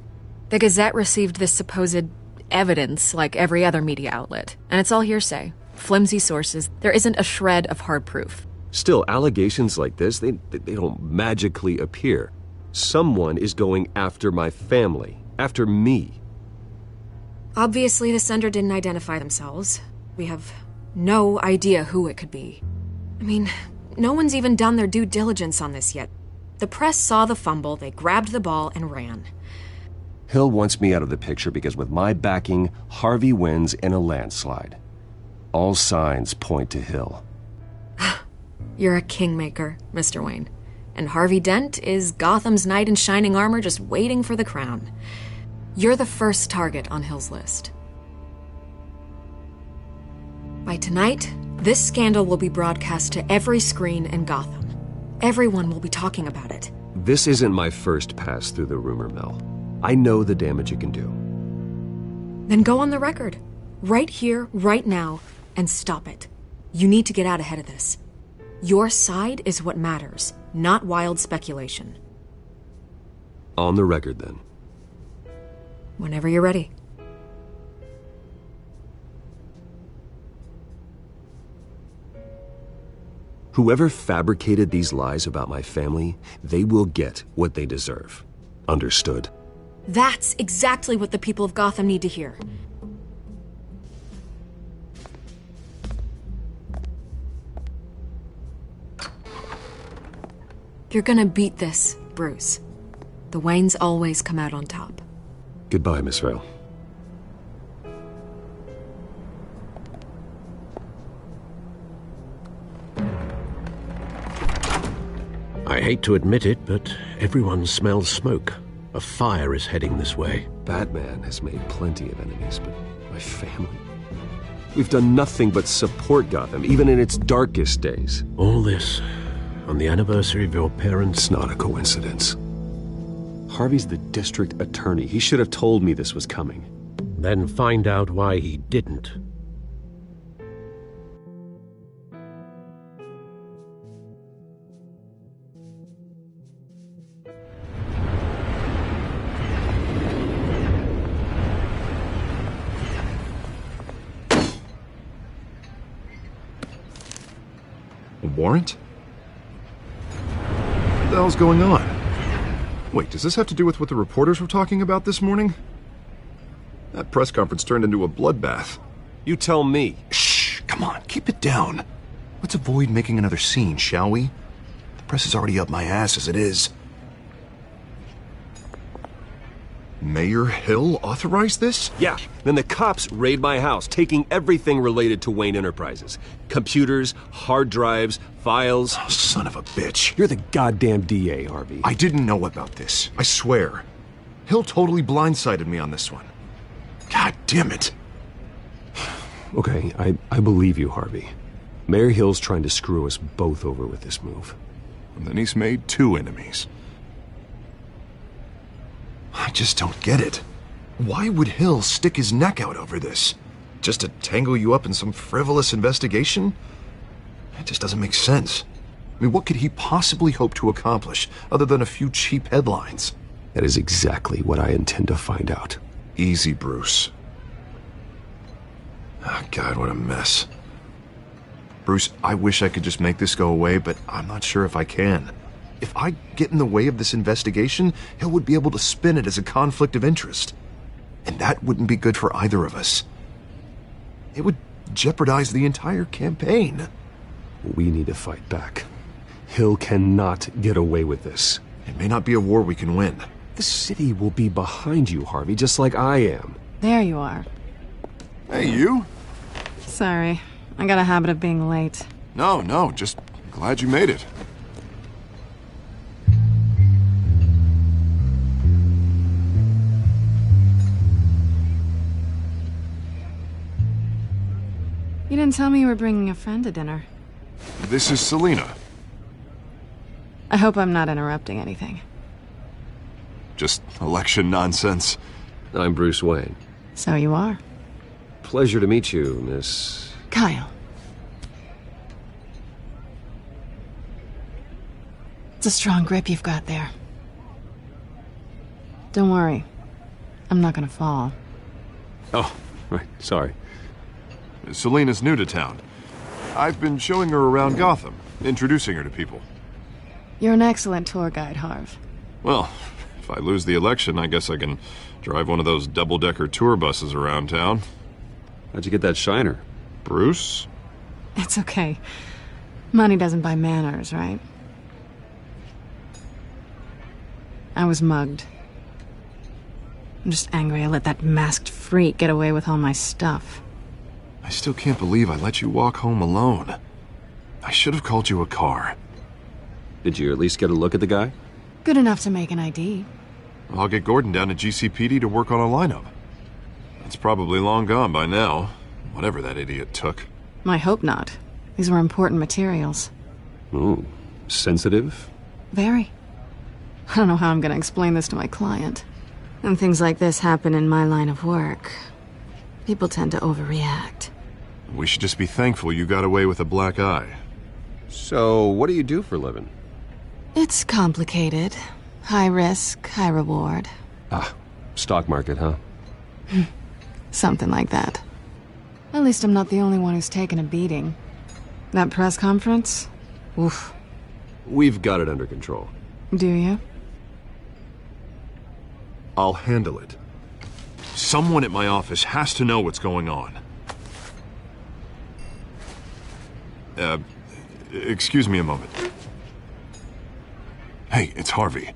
The Gazette received this supposed evidence like every other media outlet, and it's all hearsay. Flimsy sources. There isn't a shred of hard proof. Still, allegations like this, they don't magically appear. Someone is going after my family, after me. Obviously, the sender didn't identify themselves. We have no idea who it could be. I mean, no one's even done their due diligence on this yet. The press saw the fumble, they grabbed the ball and ran. Hill wants me out of the picture because with my backing, Harvey wins in a landslide. All signs point to Hill. You're a kingmaker, Mr. Wayne. And Harvey Dent is Gotham's knight in shining armor just waiting for the crown. You're the first target on Hill's list. By tonight, this scandal will be broadcast to every screen in Gotham. Everyone will be talking about it. This isn't my first pass through the rumor mill. I know the damage it can do. Then go on the record. Right here, right now, and stop it. You need to get out ahead of this. Your side is what matters, not wild speculation. On the record, then. Whenever you're ready. Whoever fabricated these lies about my family, they will get what they deserve. Understood? That's exactly what the people of Gotham need to hear. You're gonna beat this, Bruce. The Waynes always come out on top. Goodbye, Miss Vale. I hate to admit it, but everyone smells smoke. A fire is heading this way. Batman has made plenty of enemies, but my family? We've done nothing but support Gotham, even in its darkest days. All this on the anniversary of your parents'... It's not a coincidence. Harvey's the district attorney. He should have told me this was coming. Then find out why he didn't. warrant? What the hell's going on? Wait, does this have to do with what the reporters were talking about this morning? That press conference turned into a bloodbath. You tell me. Shh, come on, keep it down. Let's avoid making another scene, shall we? The press is already up my ass as it is. Mayor Hill authorized this? Yeah, then the cops raid my house, taking everything related to Wayne Enterprises. Computers, hard drives, files. Oh, son of a bitch. You're the goddamn DA, Harvey. I didn't know about this, I swear. Hill totally blindsided me on this one. God damn it. Okay, I believe you, Harvey. Mayor Hill's trying to screw us both over with this move. And then he's made 2 enemies. I just don't get it. Why would Hill stick his neck out over this? Just to tangle you up in some frivolous investigation? It just doesn't make sense. I mean, what could he possibly hope to accomplish other than a few cheap headlines? That is exactly what I intend to find out. Easy, Bruce. Oh, God, what a mess. Bruce, I wish I could just make this go away, but I'm not sure if I can. If I get in the way of this investigation, Hill would be able to spin it as a conflict of interest. And that wouldn't be good for either of us. It would jeopardize the entire campaign. We need to fight back. Hill cannot get away with this. It may not be a war we can win. The city will be behind you, Harvey, just like I am. There you are. Hey, you? Sorry. I got a habit of being late. No, just glad you made it. You didn't tell me you were bringing a friend to dinner. This is Selina. I hope I'm not interrupting anything. Just election nonsense. I'm Bruce Wayne. So you are. Pleasure to meet you, Miss... Kyle. It's a strong grip you've got there. Don't worry. I'm not gonna fall. Oh, right, sorry. Selina's new to town. I've been showing her around Gotham, introducing her to people. You're an excellent tour guide, Harv. Well, if I lose the election, I guess I can drive one of those double-decker tour buses around town. How'd you get that shiner? Bruce? It's okay. Money doesn't buy manners, right? I was mugged. I'm just angry I let that masked freak get away with all my stuff. I still can't believe I let you walk home alone. I should have called you a car. Did you at least get a look at the guy? Good enough to make an ID. I'll get Gordon down to GCPD to work on a lineup. It's probably long gone by now, whatever that idiot took. I hope not. These were important materials. Ooh, sensitive? Very. I don't know how I'm gonna explain this to my client. And things like this happen in my line of work. People tend to overreact. We should just be thankful you got away with a black eye. So, what do you do for a living? It's complicated. High risk, high reward. Ah, stock market, huh? Something like that. At least I'm not the only one who's taken a beating. That press conference? Oof. We've got it under control. Do you? I'll handle it. Someone at my office has to know what's going on. Excuse me a moment. Hey, it's Harvey.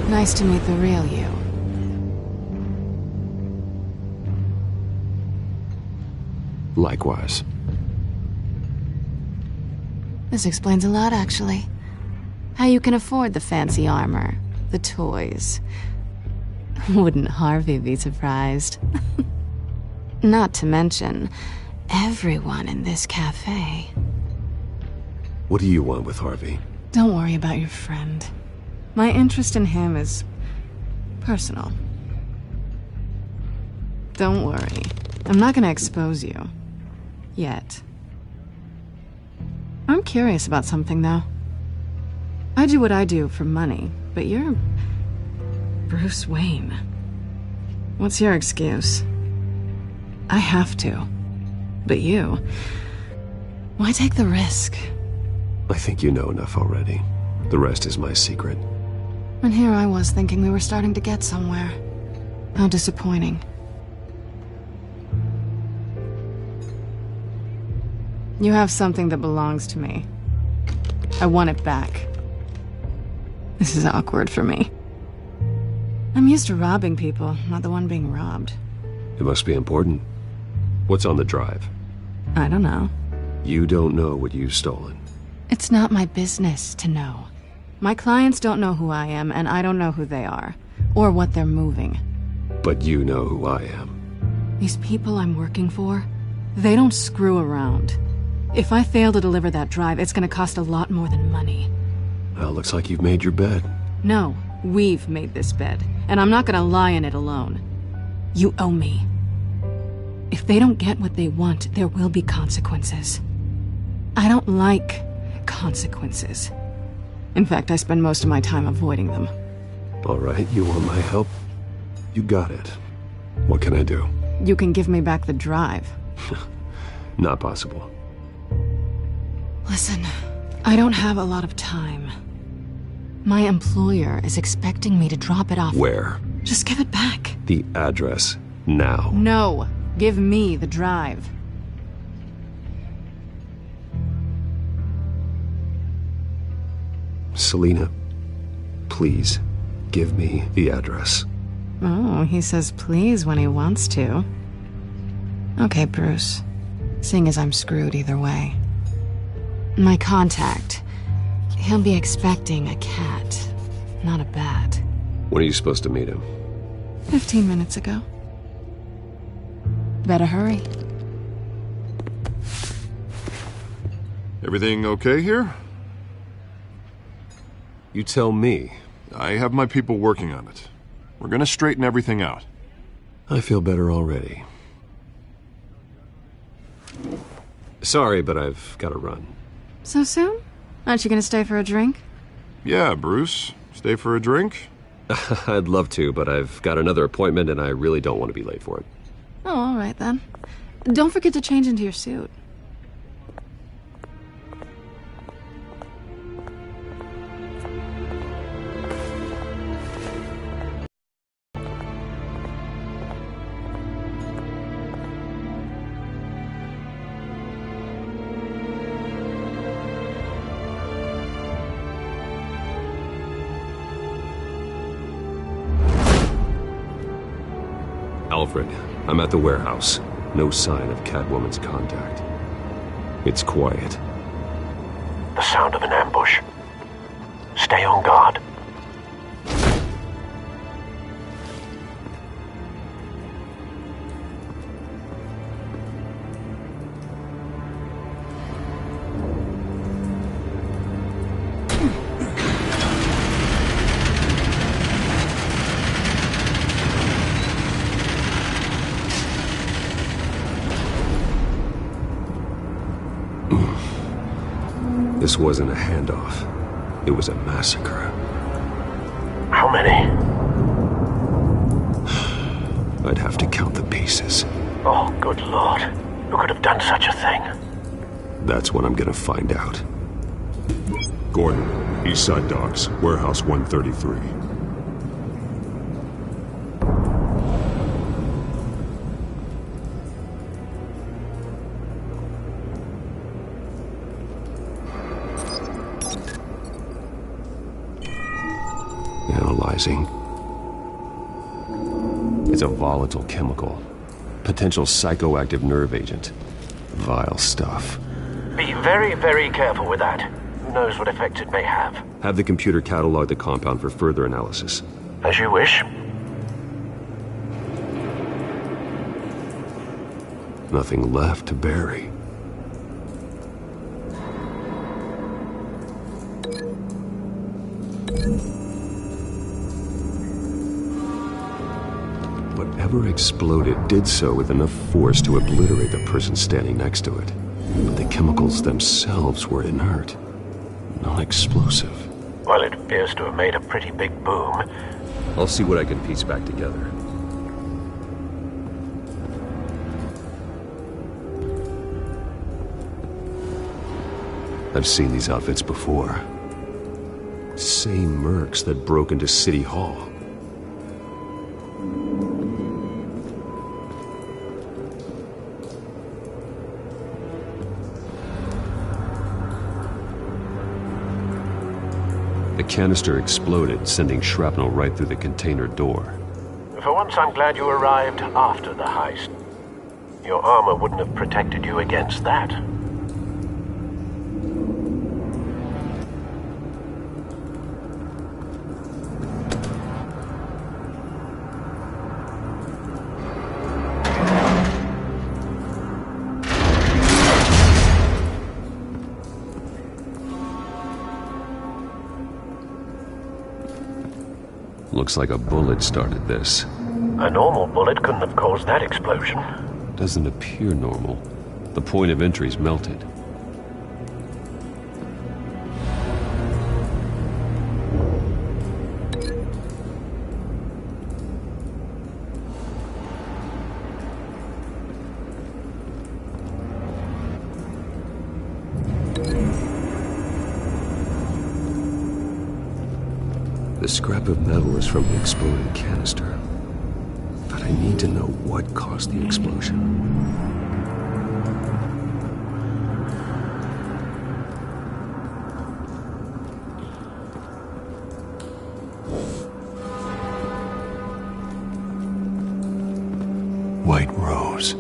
Nice to meet the real you. Likewise. This explains a lot, actually. How you can afford the fancy armor, the toys. Wouldn't Harvey be surprised? Not to mention, everyone in this cafe. What do you want with Harvey? Don't worry about your friend. My interest in him is personal. Don't worry. I'm not gonna expose you. Yet. I'm curious about something, though. I do what I do for money, but you're... Bruce Wayne. What's your excuse? I have to. But you... Why take the risk? I think you know enough already. The rest is my secret. And here I was thinking we were starting to get somewhere. How disappointing. You have something that belongs to me. I want it back. This is awkward for me. I'm used to robbing people, not the one being robbed. It must be important. What's on the drive? I don't know. You don't know what you've stolen. It's not my business to know. My clients don't know who I am, and I don't know who they are, or what they're moving. But you know who I am. These people I'm working for, they don't screw around. If I fail to deliver that drive, it's gonna cost a lot more than money. Well, looks like you've made your bed. No, we've made this bed, and I'm not gonna lie in it alone. You owe me. If they don't get what they want, there will be consequences. I don't like consequences. In fact, I spend most of my time avoiding them. All right, you want my help? You got it. What can I do? You can give me back the drive. Not possible. Listen, I don't have a lot of time. My employer is expecting me to drop it off. Where? Just give it back. The address, now. No, give me the drive. Selina, please, give me the address. Oh, he says please when he wants to. Okay, Bruce. Seeing as I'm screwed either way. My contact. He'll be expecting a cat, not a bat. When are you supposed to meet him? 15 minutes ago. Better hurry. Everything okay here? You tell me. I have my people working on it. We're gonna straighten everything out. I feel better already. Sorry, but I've got to run. So soon? Aren't you gonna stay for a drink? Yeah, Bruce. Stay for a drink? I'd love to, but I've got another appointment and I really don't want to be late for it. Oh, all right then. Don't forget to change into your suit. Alfred, I'm at the warehouse. No sign of Catwoman's contact. It's quiet. The sound of an ambush. Stay on guard. This wasn't a handoff. It was a massacre. How many? I'd have to count the pieces. Oh, good Lord. Who could have done such a thing? That's what I'm gonna find out. Gordon, Eastside Docks, Warehouse 133. Analyzing. It's a volatile chemical. Potential psychoactive nerve agent. Vile stuff. Be very, very careful with that. Who knows what effect it may have. Have the computer catalog the compound for further analysis. As you wish. Nothing left to bury. Whatever exploded did so with enough force to obliterate the person standing next to it. But the chemicals themselves were inert, non-explosive. Well, it appears to have made a pretty big boom. I'll see what I can piece back together. I've seen these outfits before. Same mercs that broke into City Hall. The canister exploded, sending shrapnel right through the container door. For once, I'm glad you arrived after the heist. Your armor wouldn't have protected you against that. Looks like a bullet started this. A normal bullet couldn't have caused that explosion. Doesn't appear normal. The point of entry's melted. The scrap of metal is from the exploded canister. But I need to know what caused the explosion. White Rose.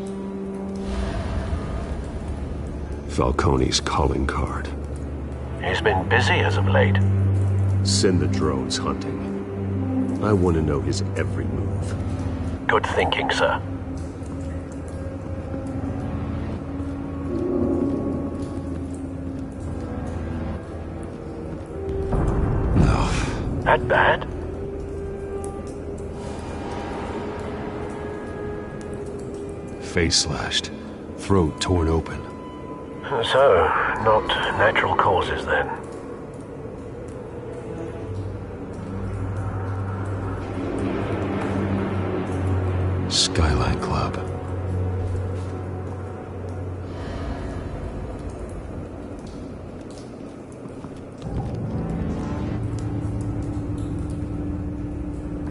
Falcone's calling card. He's been busy as of late. Send the drones hunting. I want to know his every move. Good thinking, sir. No. That bad? Face slashed. Throat torn open. So, not natural causes then. Skyline Club.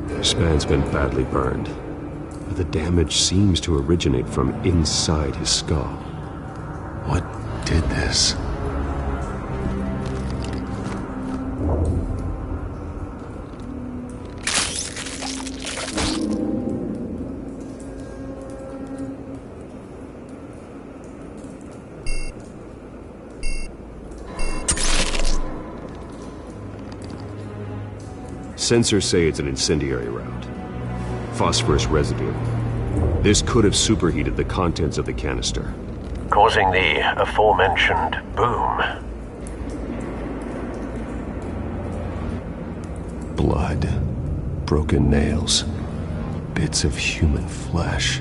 This man's been badly burned, but the damage seems to originate from inside his skull. What did this? Sensors say it's an incendiary route. Phosphorus residue. This could have superheated the contents of the canister, causing the aforementioned boom. Blood, broken nails, bits of human flesh.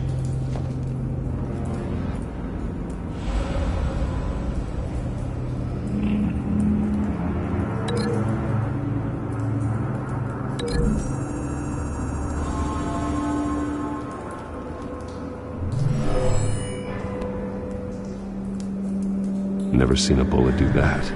Never seen a bullet do that.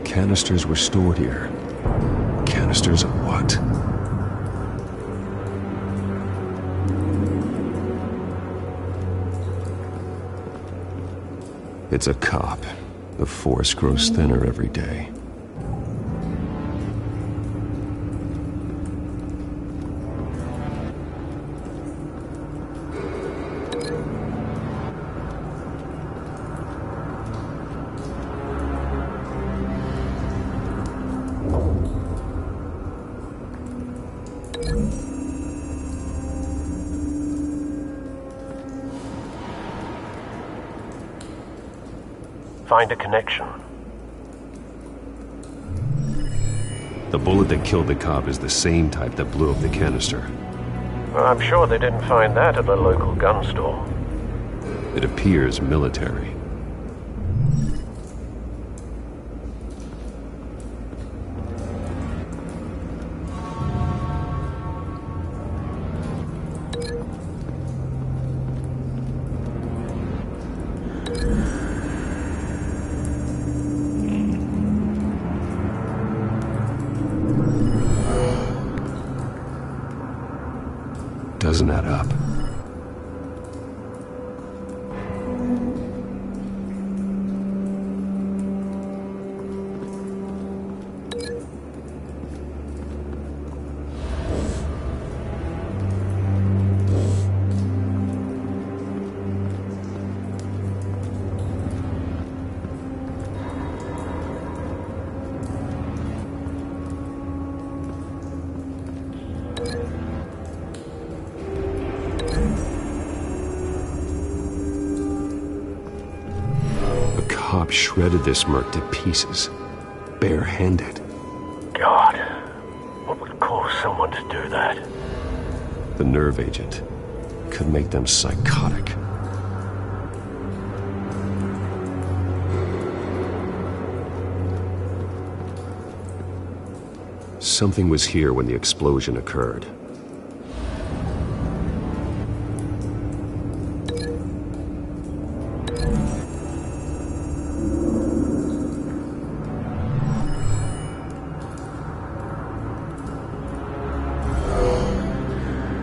Canisters were stored here. Canisters of what? It's a cop. The force grows thinner every day. find a connection. The bullet that killed the cop is the same type that blew up the canister. Well, I'm sure they didn't find that at the local gun store. It appears military. Doesn't add up. Shredded this merc to pieces, barehanded. God, what would cause someone to do that? The nerve agent could make them psychotic. Something was here when the explosion occurred.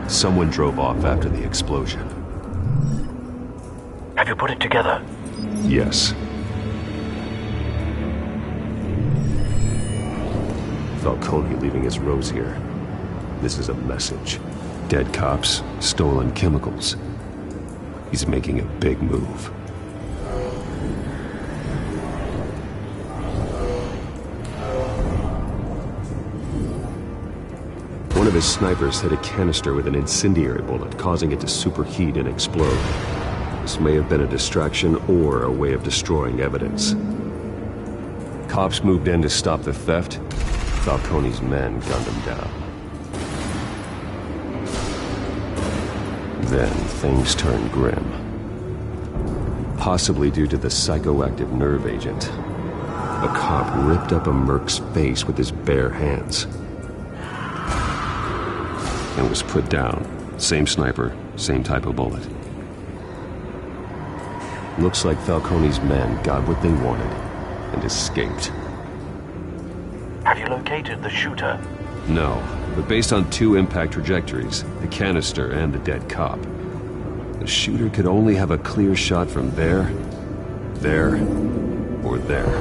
Someone drove off after the explosion. Have you put it together? Yes. Falcone leaving his rose here. This is a message. Dead cops, stolen chemicals. He's making a big move. One of his snipers hit a canister with an incendiary bullet, causing it to superheat and explode. This may have been a distraction or a way of destroying evidence. Cops moved in to stop the theft. Falcone's men gunned him down. Then things turned grim. Possibly due to the psychoactive nerve agent. A cop ripped up a merc's face with his bare hands. And was put down. Same sniper, same type of bullet. Looks like Falcone's men got what they wanted and escaped. Have you located the shooter? No, but based on two impact trajectories, the canister and the dead cop, the shooter could only have a clear shot from there, or there,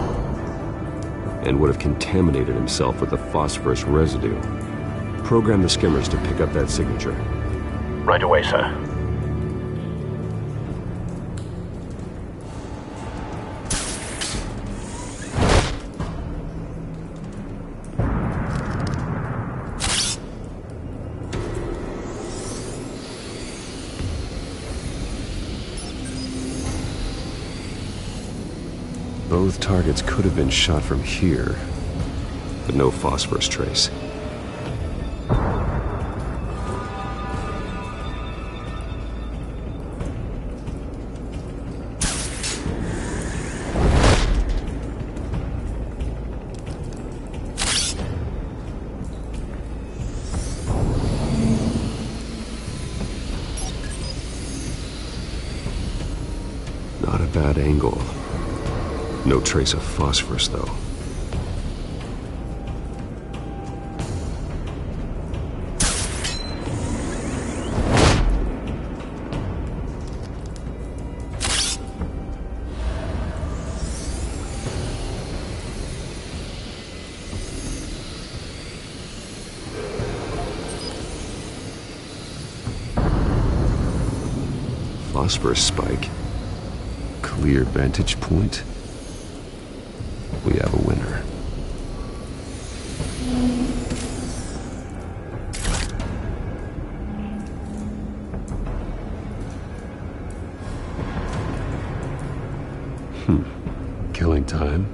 and would have contaminated himself with the phosphorus residue. Program the skimmers to pick up that signature. Right away, sir. Both targets could have been shot from here, but no phosphorus trace. Not a bad angle. No trace of phosphorus, though. Phosphorus spike. Clear vantage point. We have a winner. killing time.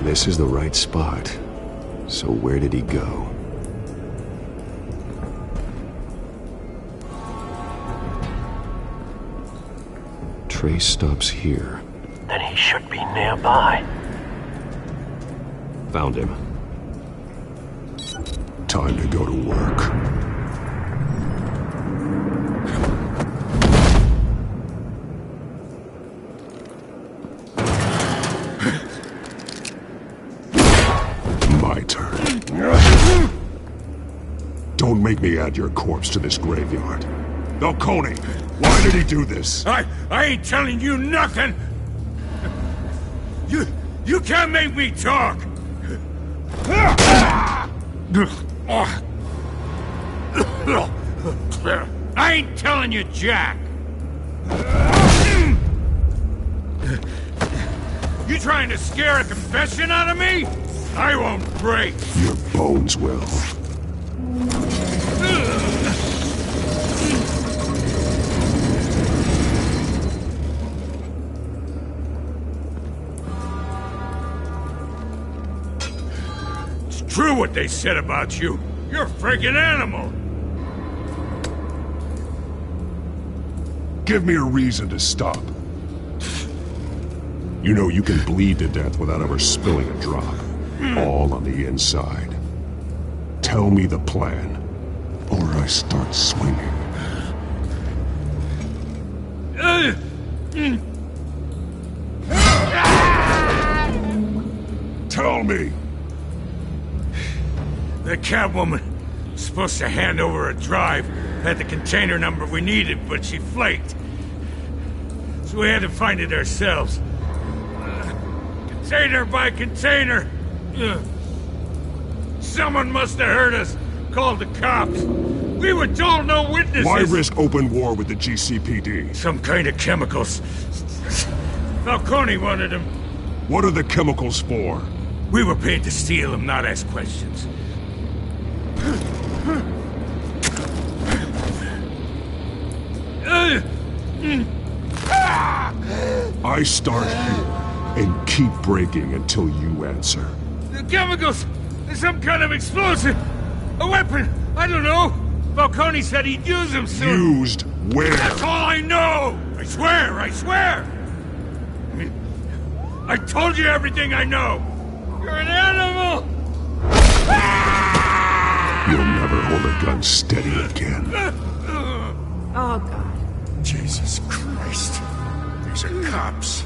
This is the right spot. So where did he go? Trace stops here. Then he should be nearby. Found him. Time to go to work. My turn. Don't make me add your corpse to this graveyard. Falcone, why did he do this? I ain't telling you nothing! You can't make me talk! I ain't telling you jack! You trying to scare a confession out of me? I won't break! Your bones will. It's true what they said about you. You're a freaking animal! Give me a reason to stop. You know you can bleed to death without ever spilling a drop. All on the inside. Tell me the plan, or I start swinging. Tell me! The Catwoman was supposed to hand over a drive, had the container number we needed, but she flaked. So we had to find it ourselves. Container by container. Someone must have heard us, called the cops. We were told no witnesses. Why risk open war with the GCPD? Some kind of chemicals. Falcone wanted them. What are the chemicals for? We were paid to steal them, not ask questions. I start here and keep breaking until you answer. The chemicals! There's some kind of explosive! A weapon! I don't know! Falcone said he'd use them soon! Used where? That's all I know! I swear! I swear! I told you everything I know! You're an animal! You'll never hold a gun steady again. Oh, God. Jesus Christ. These are cops.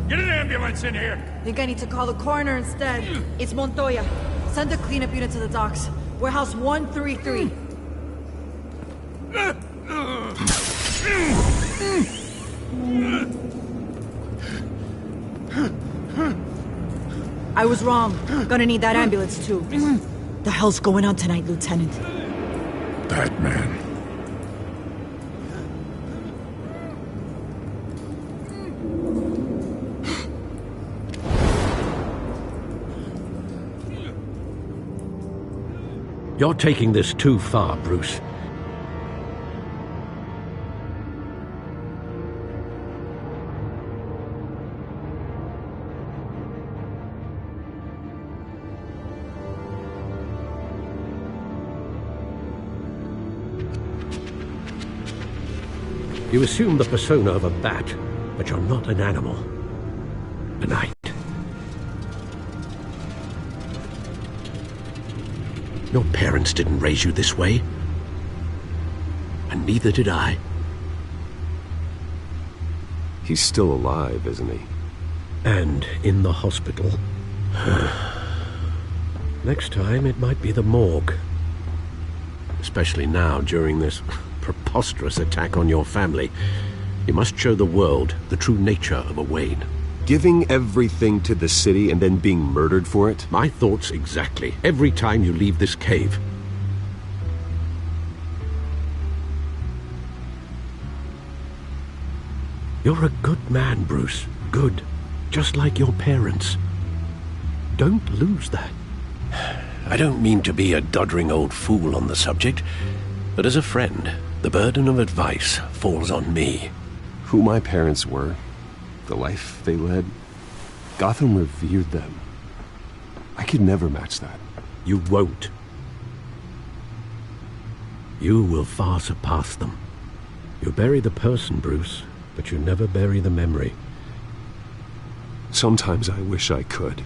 Get an ambulance in here! Think I need to call the coroner instead. It's Montoya. Send a cleanup unit to the docks. Warehouse 133. I was wrong. Gonna need that ambulance, too. The hell's going on tonight, Lieutenant? Batman. You're taking this too far, Bruce. You assume the persona of a bat, but you're not an animal. Good night. Your parents didn't raise you this way. And neither did I. He's still alive, isn't he? And in the hospital. Next time, it might be the morgue. Especially now, during this preposterous attack on your family. You must show the world the true nature of a Wayne. Giving everything to the city and then being murdered for it? My thoughts exactly. Every time you leave this cave. You're a good man, Bruce. Good. Just like your parents. Don't lose that. I don't mean to be a doddering old fool on the subject, but as a friend, the burden of advice falls on me. Who my parents were, the life they led, Gotham revered them. I could never match that. You won't. You will far surpass them. You bury the person, Bruce, but you never bury the memory. Sometimes I wish I could.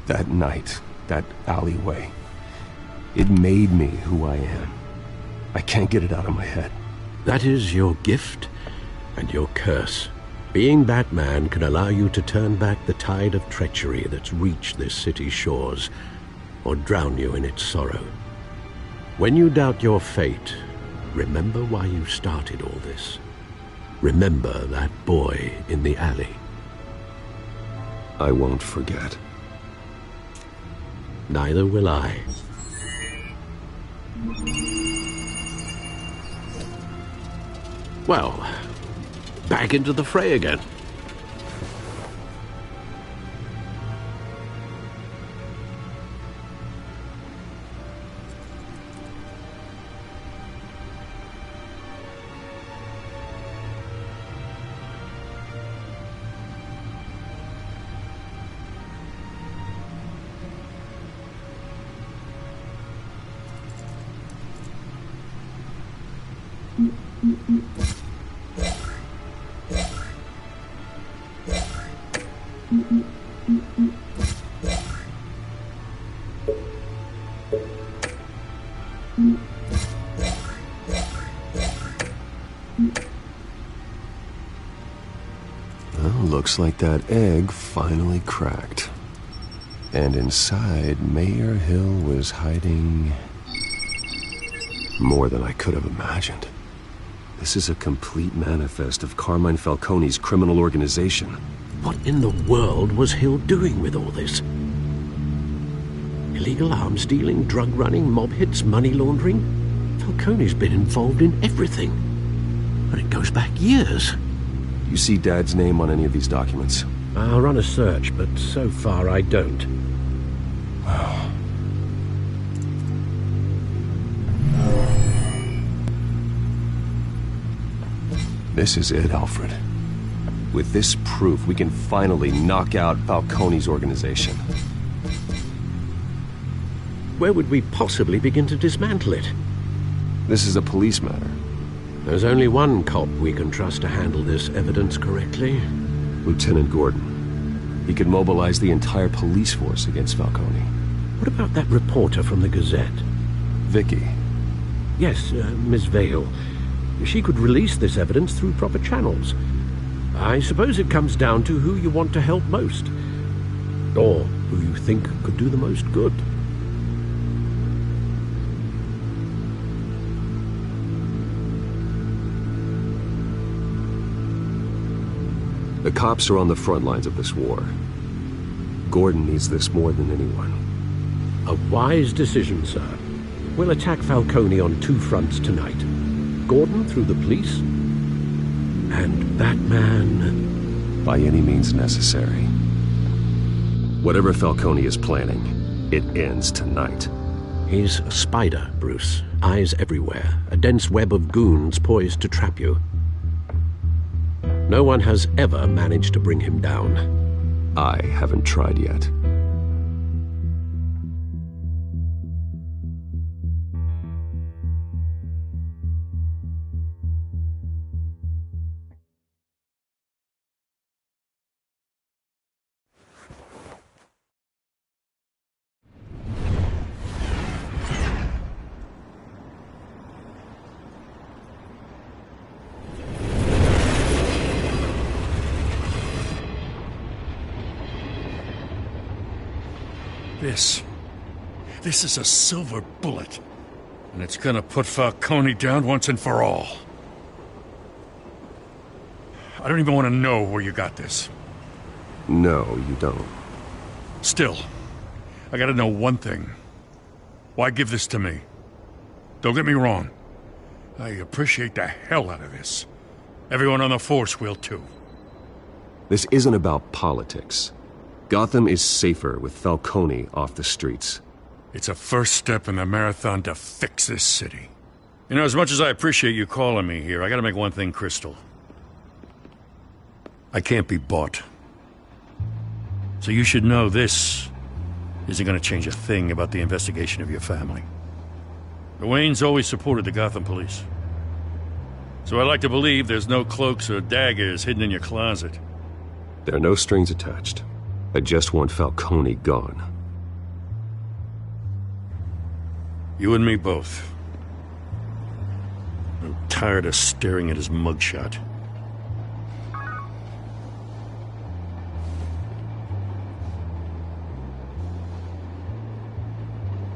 That night, that alleyway, it made me who I am. I can't get it out of my head. That is your gift and your curse. Being Batman can allow you to turn back the tide of treachery that's reached this city's shores, or drown you in its sorrow. When you doubt your fate, remember why you started all this. Remember that boy in the alley. I won't forget. Neither will I. Well, back into the fray again. Looks like that egg finally cracked. And inside, Mayor Hill was hiding more than I could have imagined. This is a complete manifest of Carmine Falcone's criminal organization. What in the world was Hill doing with all this? Illegal arms dealing, drug running, mob hits, money laundering? Falcone's been involved in everything. But it goes back years. You see Dad's name on any of these documents? I'll run a search, but so far I don't. This is it, Alfred. With this proof, we can finally knock out Falcone's organization. Where would we possibly begin to dismantle it? This is a police matter. There's only one cop we can trust to handle this evidence correctly. Lieutenant Gordon. He could mobilize the entire police force against Falcone. What about that reporter from the Gazette? Vicky. Yes, Miss Vale. She could release this evidence through proper channels. I suppose it comes down to who you want to help most. Or who you think could do the most good. The cops are on the front lines of this war. Gordon needs this more than anyone. A wise decision, sir. We'll attack Falcone on two fronts tonight. Gordon through the police, and Batman... by any means necessary. Whatever Falcone is planning, it ends tonight. He's a spider, Bruce. Eyes everywhere. A dense web of goons poised to trap you. No one has ever managed to bring him down. I haven't tried yet. This is a silver bullet. And it's gonna put Falcone down once and for all. I don't even want to know where you got this. No, you don't. Still, I gotta know one thing. Why give this to me? Don't get me wrong. I appreciate the hell out of this. Everyone on the force will too. This isn't about politics. Gotham is safer with Falcone off the streets. It's a first step in the marathon to fix this city. You know, as much as I appreciate you calling me here, I gotta make one thing crystal. I can't be bought. So you should know this isn't gonna change a thing about the investigation of your family. The Waynes always supported the Gotham police. So I like to believe there's no cloaks or daggers hidden in your closet. There are no strings attached. I just want Falcone gone. You and me both. I'm tired of staring at his mugshot.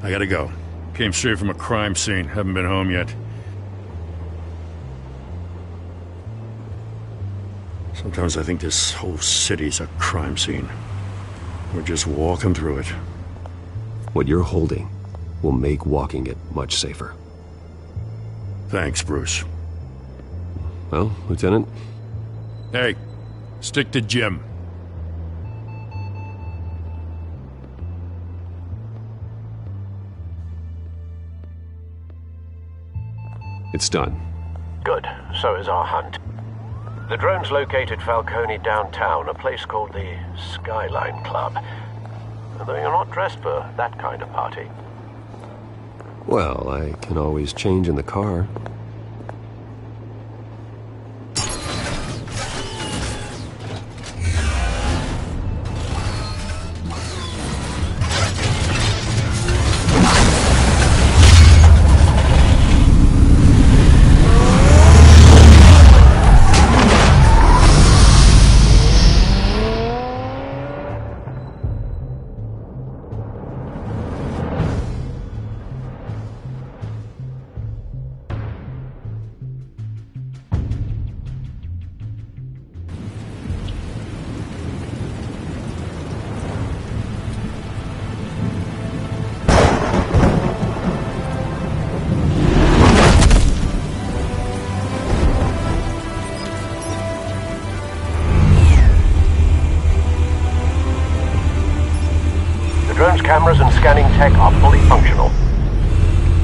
I gotta go. Came straight from a crime scene. Haven't been home yet. Sometimes I think this whole city's a crime scene. We're just walking through it. What you're holding will make walking it much safer. Thanks, Bruce. Well, Lieutenant? Hey, stick to Jim. It's done. Good. So is our hunt. The drones located Falcone downtown, a place called the Skyline Club. Though you're not dressed for that kind of party. Well, I can always change in the car. Cameras and scanning tech are fully functional.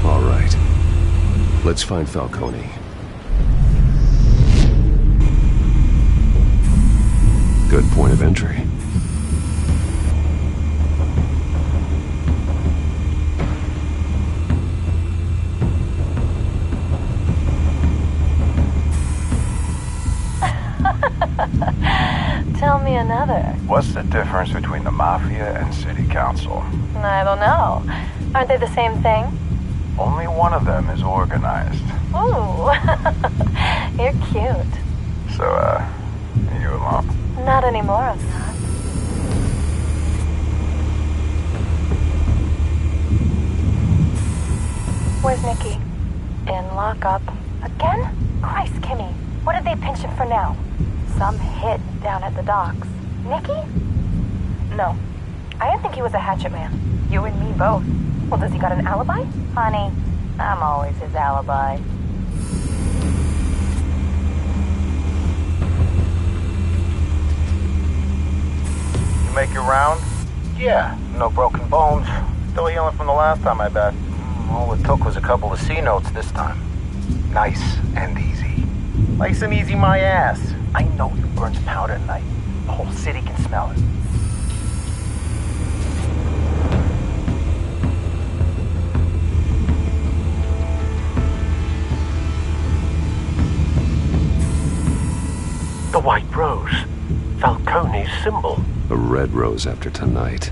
All right. Let's find Falcone. Good point of entry. Tell me another. What's the difference between the Mafia and City Council? I don't know. Aren't they the same thing? Only one of them is organized. Ooh. You're cute. So, you alone? Not anymore, I'm not. Where's Nicky? In lockup. Again? Christ, Kimmy. What did they pinch him for now? Some hit down at the docks. Nicky? No. I didn't think he was a hatchet man. You and me both. Well, does he got an alibi? Honey, I'm always his alibi. You make your round? Yeah, no broken bones. Still healing from the last time, I bet. All it took was a couple of C notes this time. Nice and easy. Nice and easy my ass. I know you burned powder at night. The whole city can smell it. The white rose. Falcone's symbol. A red rose after tonight.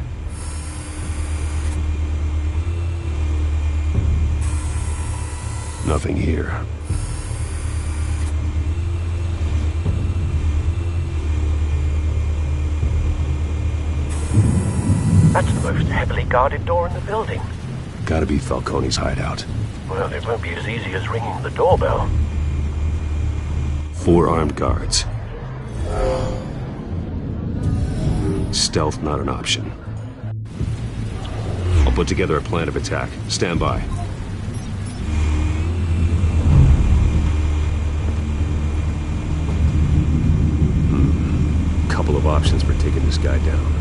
Nothing here. That's the most heavily guarded door in the building. Gotta be Falcone's hideout. Well, it won't be as easy as ringing the doorbell. 4 armed guards. Stealth not an option. I'll put together a plan of attack. Stand by. Couple of options for taking this guy down.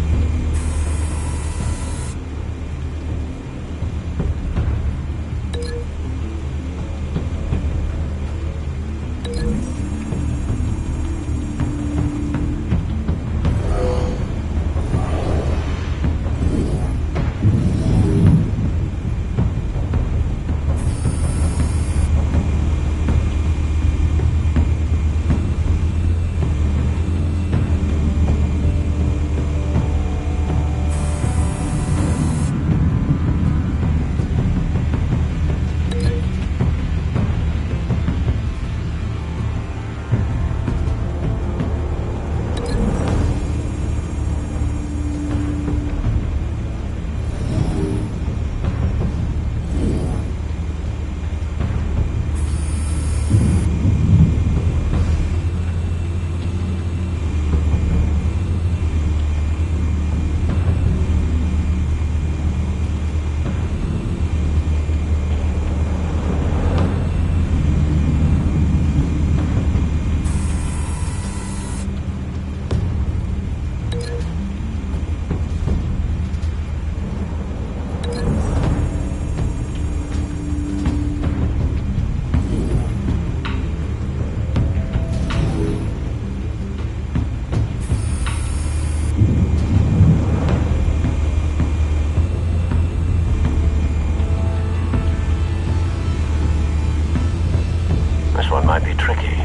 This one might be tricky.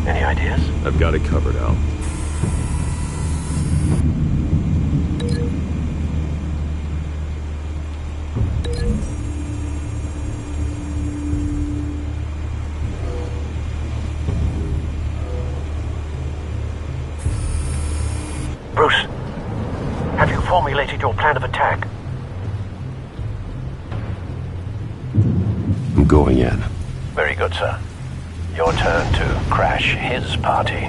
Any ideas? I've got it covered, Al. Bruce, have you formulated your plan of attack? I'm going in. Very good, sir. Your turn to crash his party.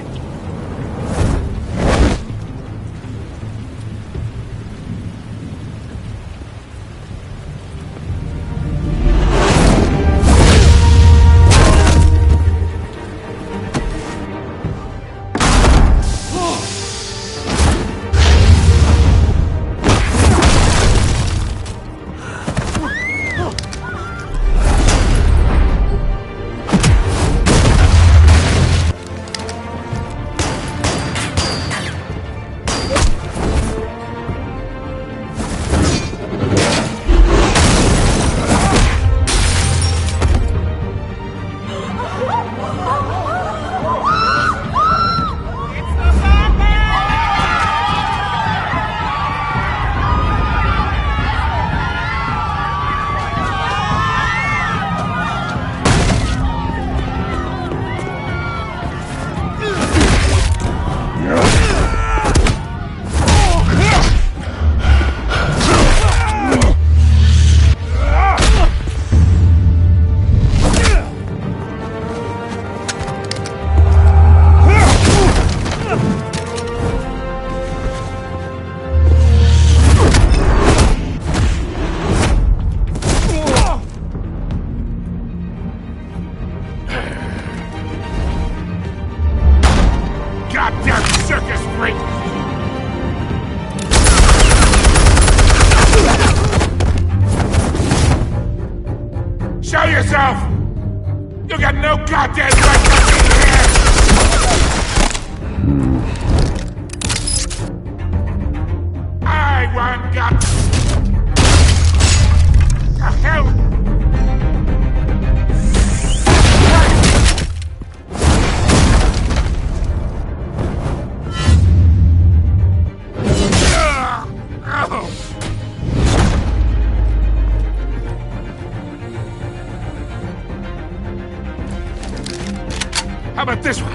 How about this one?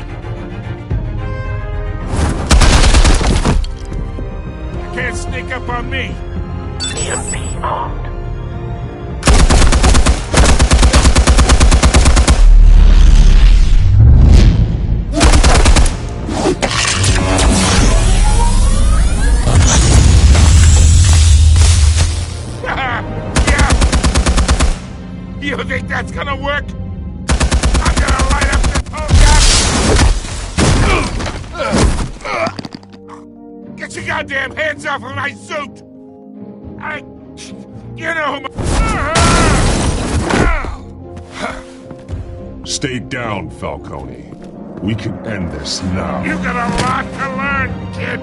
You can't sneak up on me. EMP armed. Yeah. You think that's gonna work? I'm gonna light up this whole gap! Get your goddamn hands off of my suit! You know who Stay down, Falcone. We can end this now. You got a lot to learn, kid!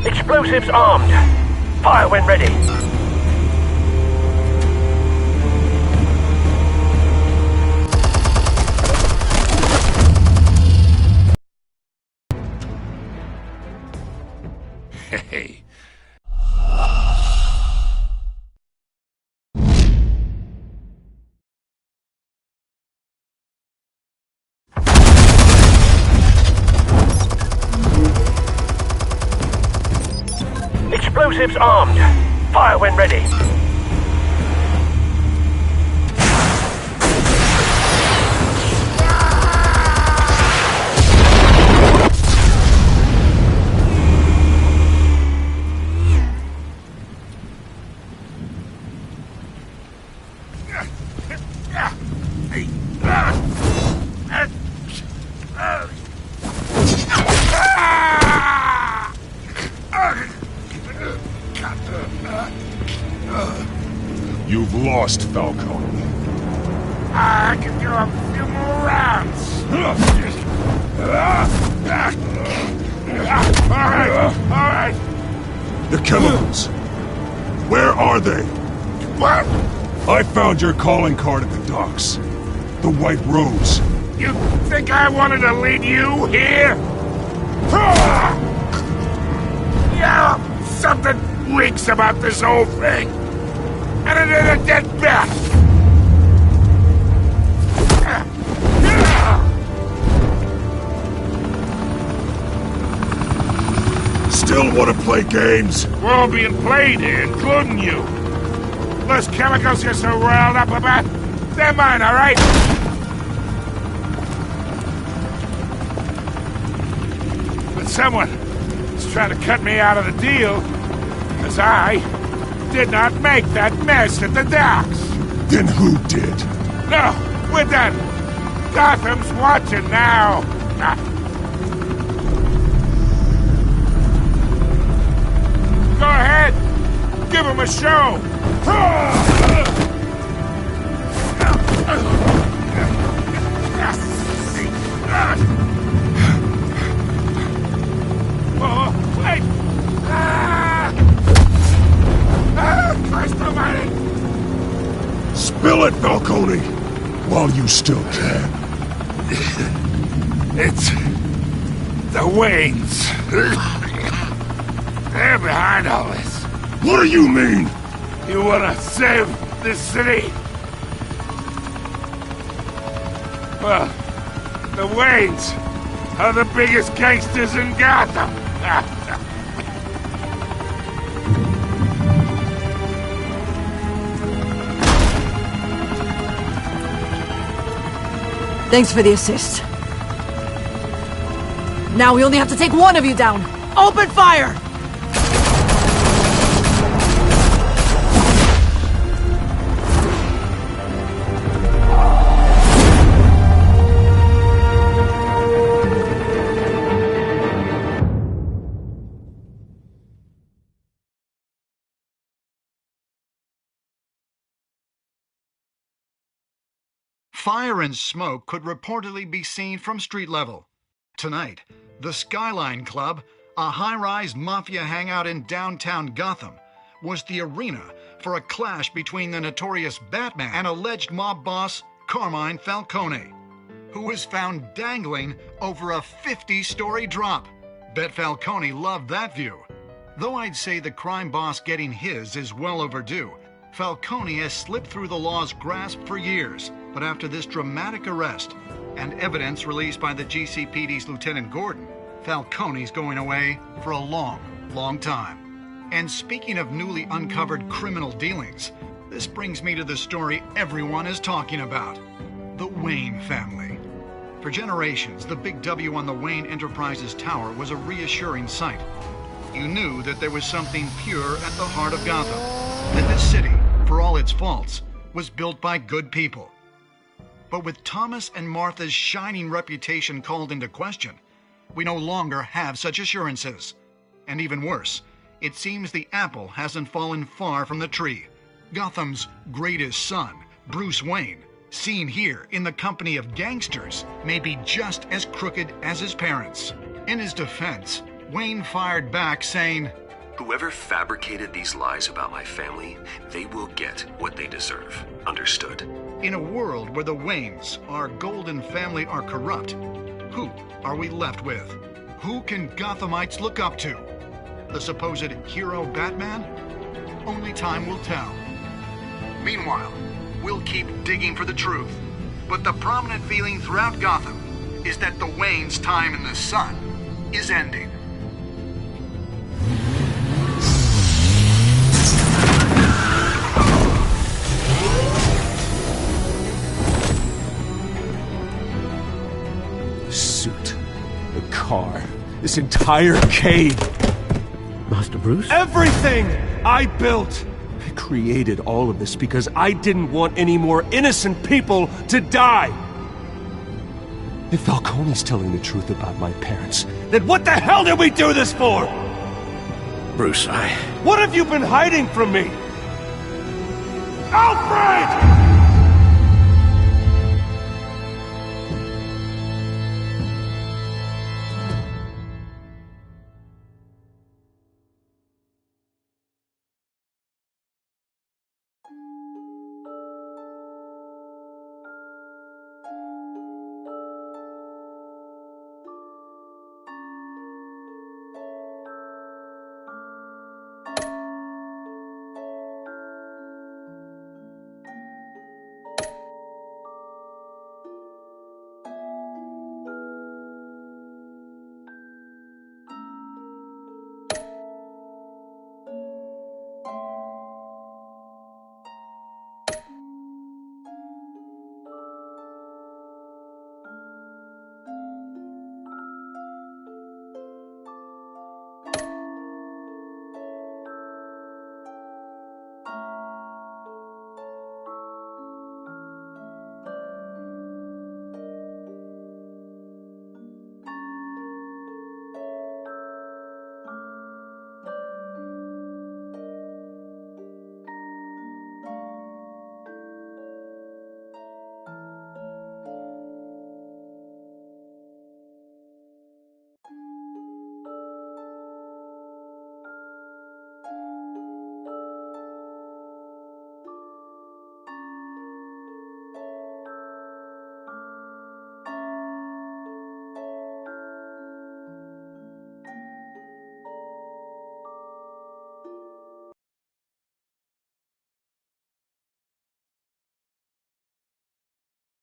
Explosives armed. Fire when ready. Hey. Explosives armed. Fire when ready. You've lost, Falcone. I can do a few more rounds. Alright. The chemicals. Where are they? What? I found your calling card at the docks. The White Rose. You think I wanted to lead you here? Yeah, something reeks about this whole thing. And it is a dead bat. Still want to play games? We're all being played here, including you. Those chemicals you're so riled up about, they're mine, all right? But someone is trying to cut me out of the deal, because I did not make that mess at the docks. Then who did? No, we're done. Gotham's watching now. Go ahead. Give him a show. Oh, wait. Christ almighty. Spill it, Falcone, while you still can. It's the Waynes. They're behind all this. What do you mean? You wanna save this city? Well, the Waynes are the biggest gangsters in Gotham. Thanks for the assist. Now we only have to take one of you down. Open fire! Fire and smoke could reportedly be seen from street level. Tonight, the Skyline Club, a high-rise mafia hangout in downtown Gotham, was the arena for a clash between the notorious Batman and alleged mob boss Carmine Falcone, who was found dangling over a 50-story drop. Bet Falcone loved that view. Though I'd say the crime boss getting his is well overdue, Falcone has slipped through the law's grasp for years. But after this dramatic arrest and evidence released by the GCPD's Lieutenant Gordon, Falcone's going away for a long, long time. And speaking of newly uncovered criminal dealings, this brings me to the story everyone is talking about: the Wayne family. For generations, the big W on the Wayne Enterprises Tower was a reassuring sight. You knew that there was something pure at the heart of Gotham, that this city, for all its faults, was built by good people. But with Thomas and Martha's shining reputation called into question, we no longer have such assurances. And even worse, it seems the apple hasn't fallen far from the tree. Gotham's greatest son, Bruce Wayne, seen here in the company of gangsters, may be just as crooked as his parents. In his defense, Wayne fired back saying, "Whoever fabricated these lies about my family, they will get what they deserve. Understood?" In a world where the Waynes, our golden family, are corrupt, who are we left with? Who can Gothamites look up to? The supposed hero Batman? Only time will tell. Meanwhile, we'll keep digging for the truth. But the prominent feeling throughout Gotham is that the Waynes' time in the sun is ending. Suit, the car, this entire cave. Master Bruce? Everything I built! I created all of this because I didn't want any more innocent people to die! If Falcone's telling the truth about my parents, then what the hell did we do this for? Bruce, What have you been hiding from me? Alfred!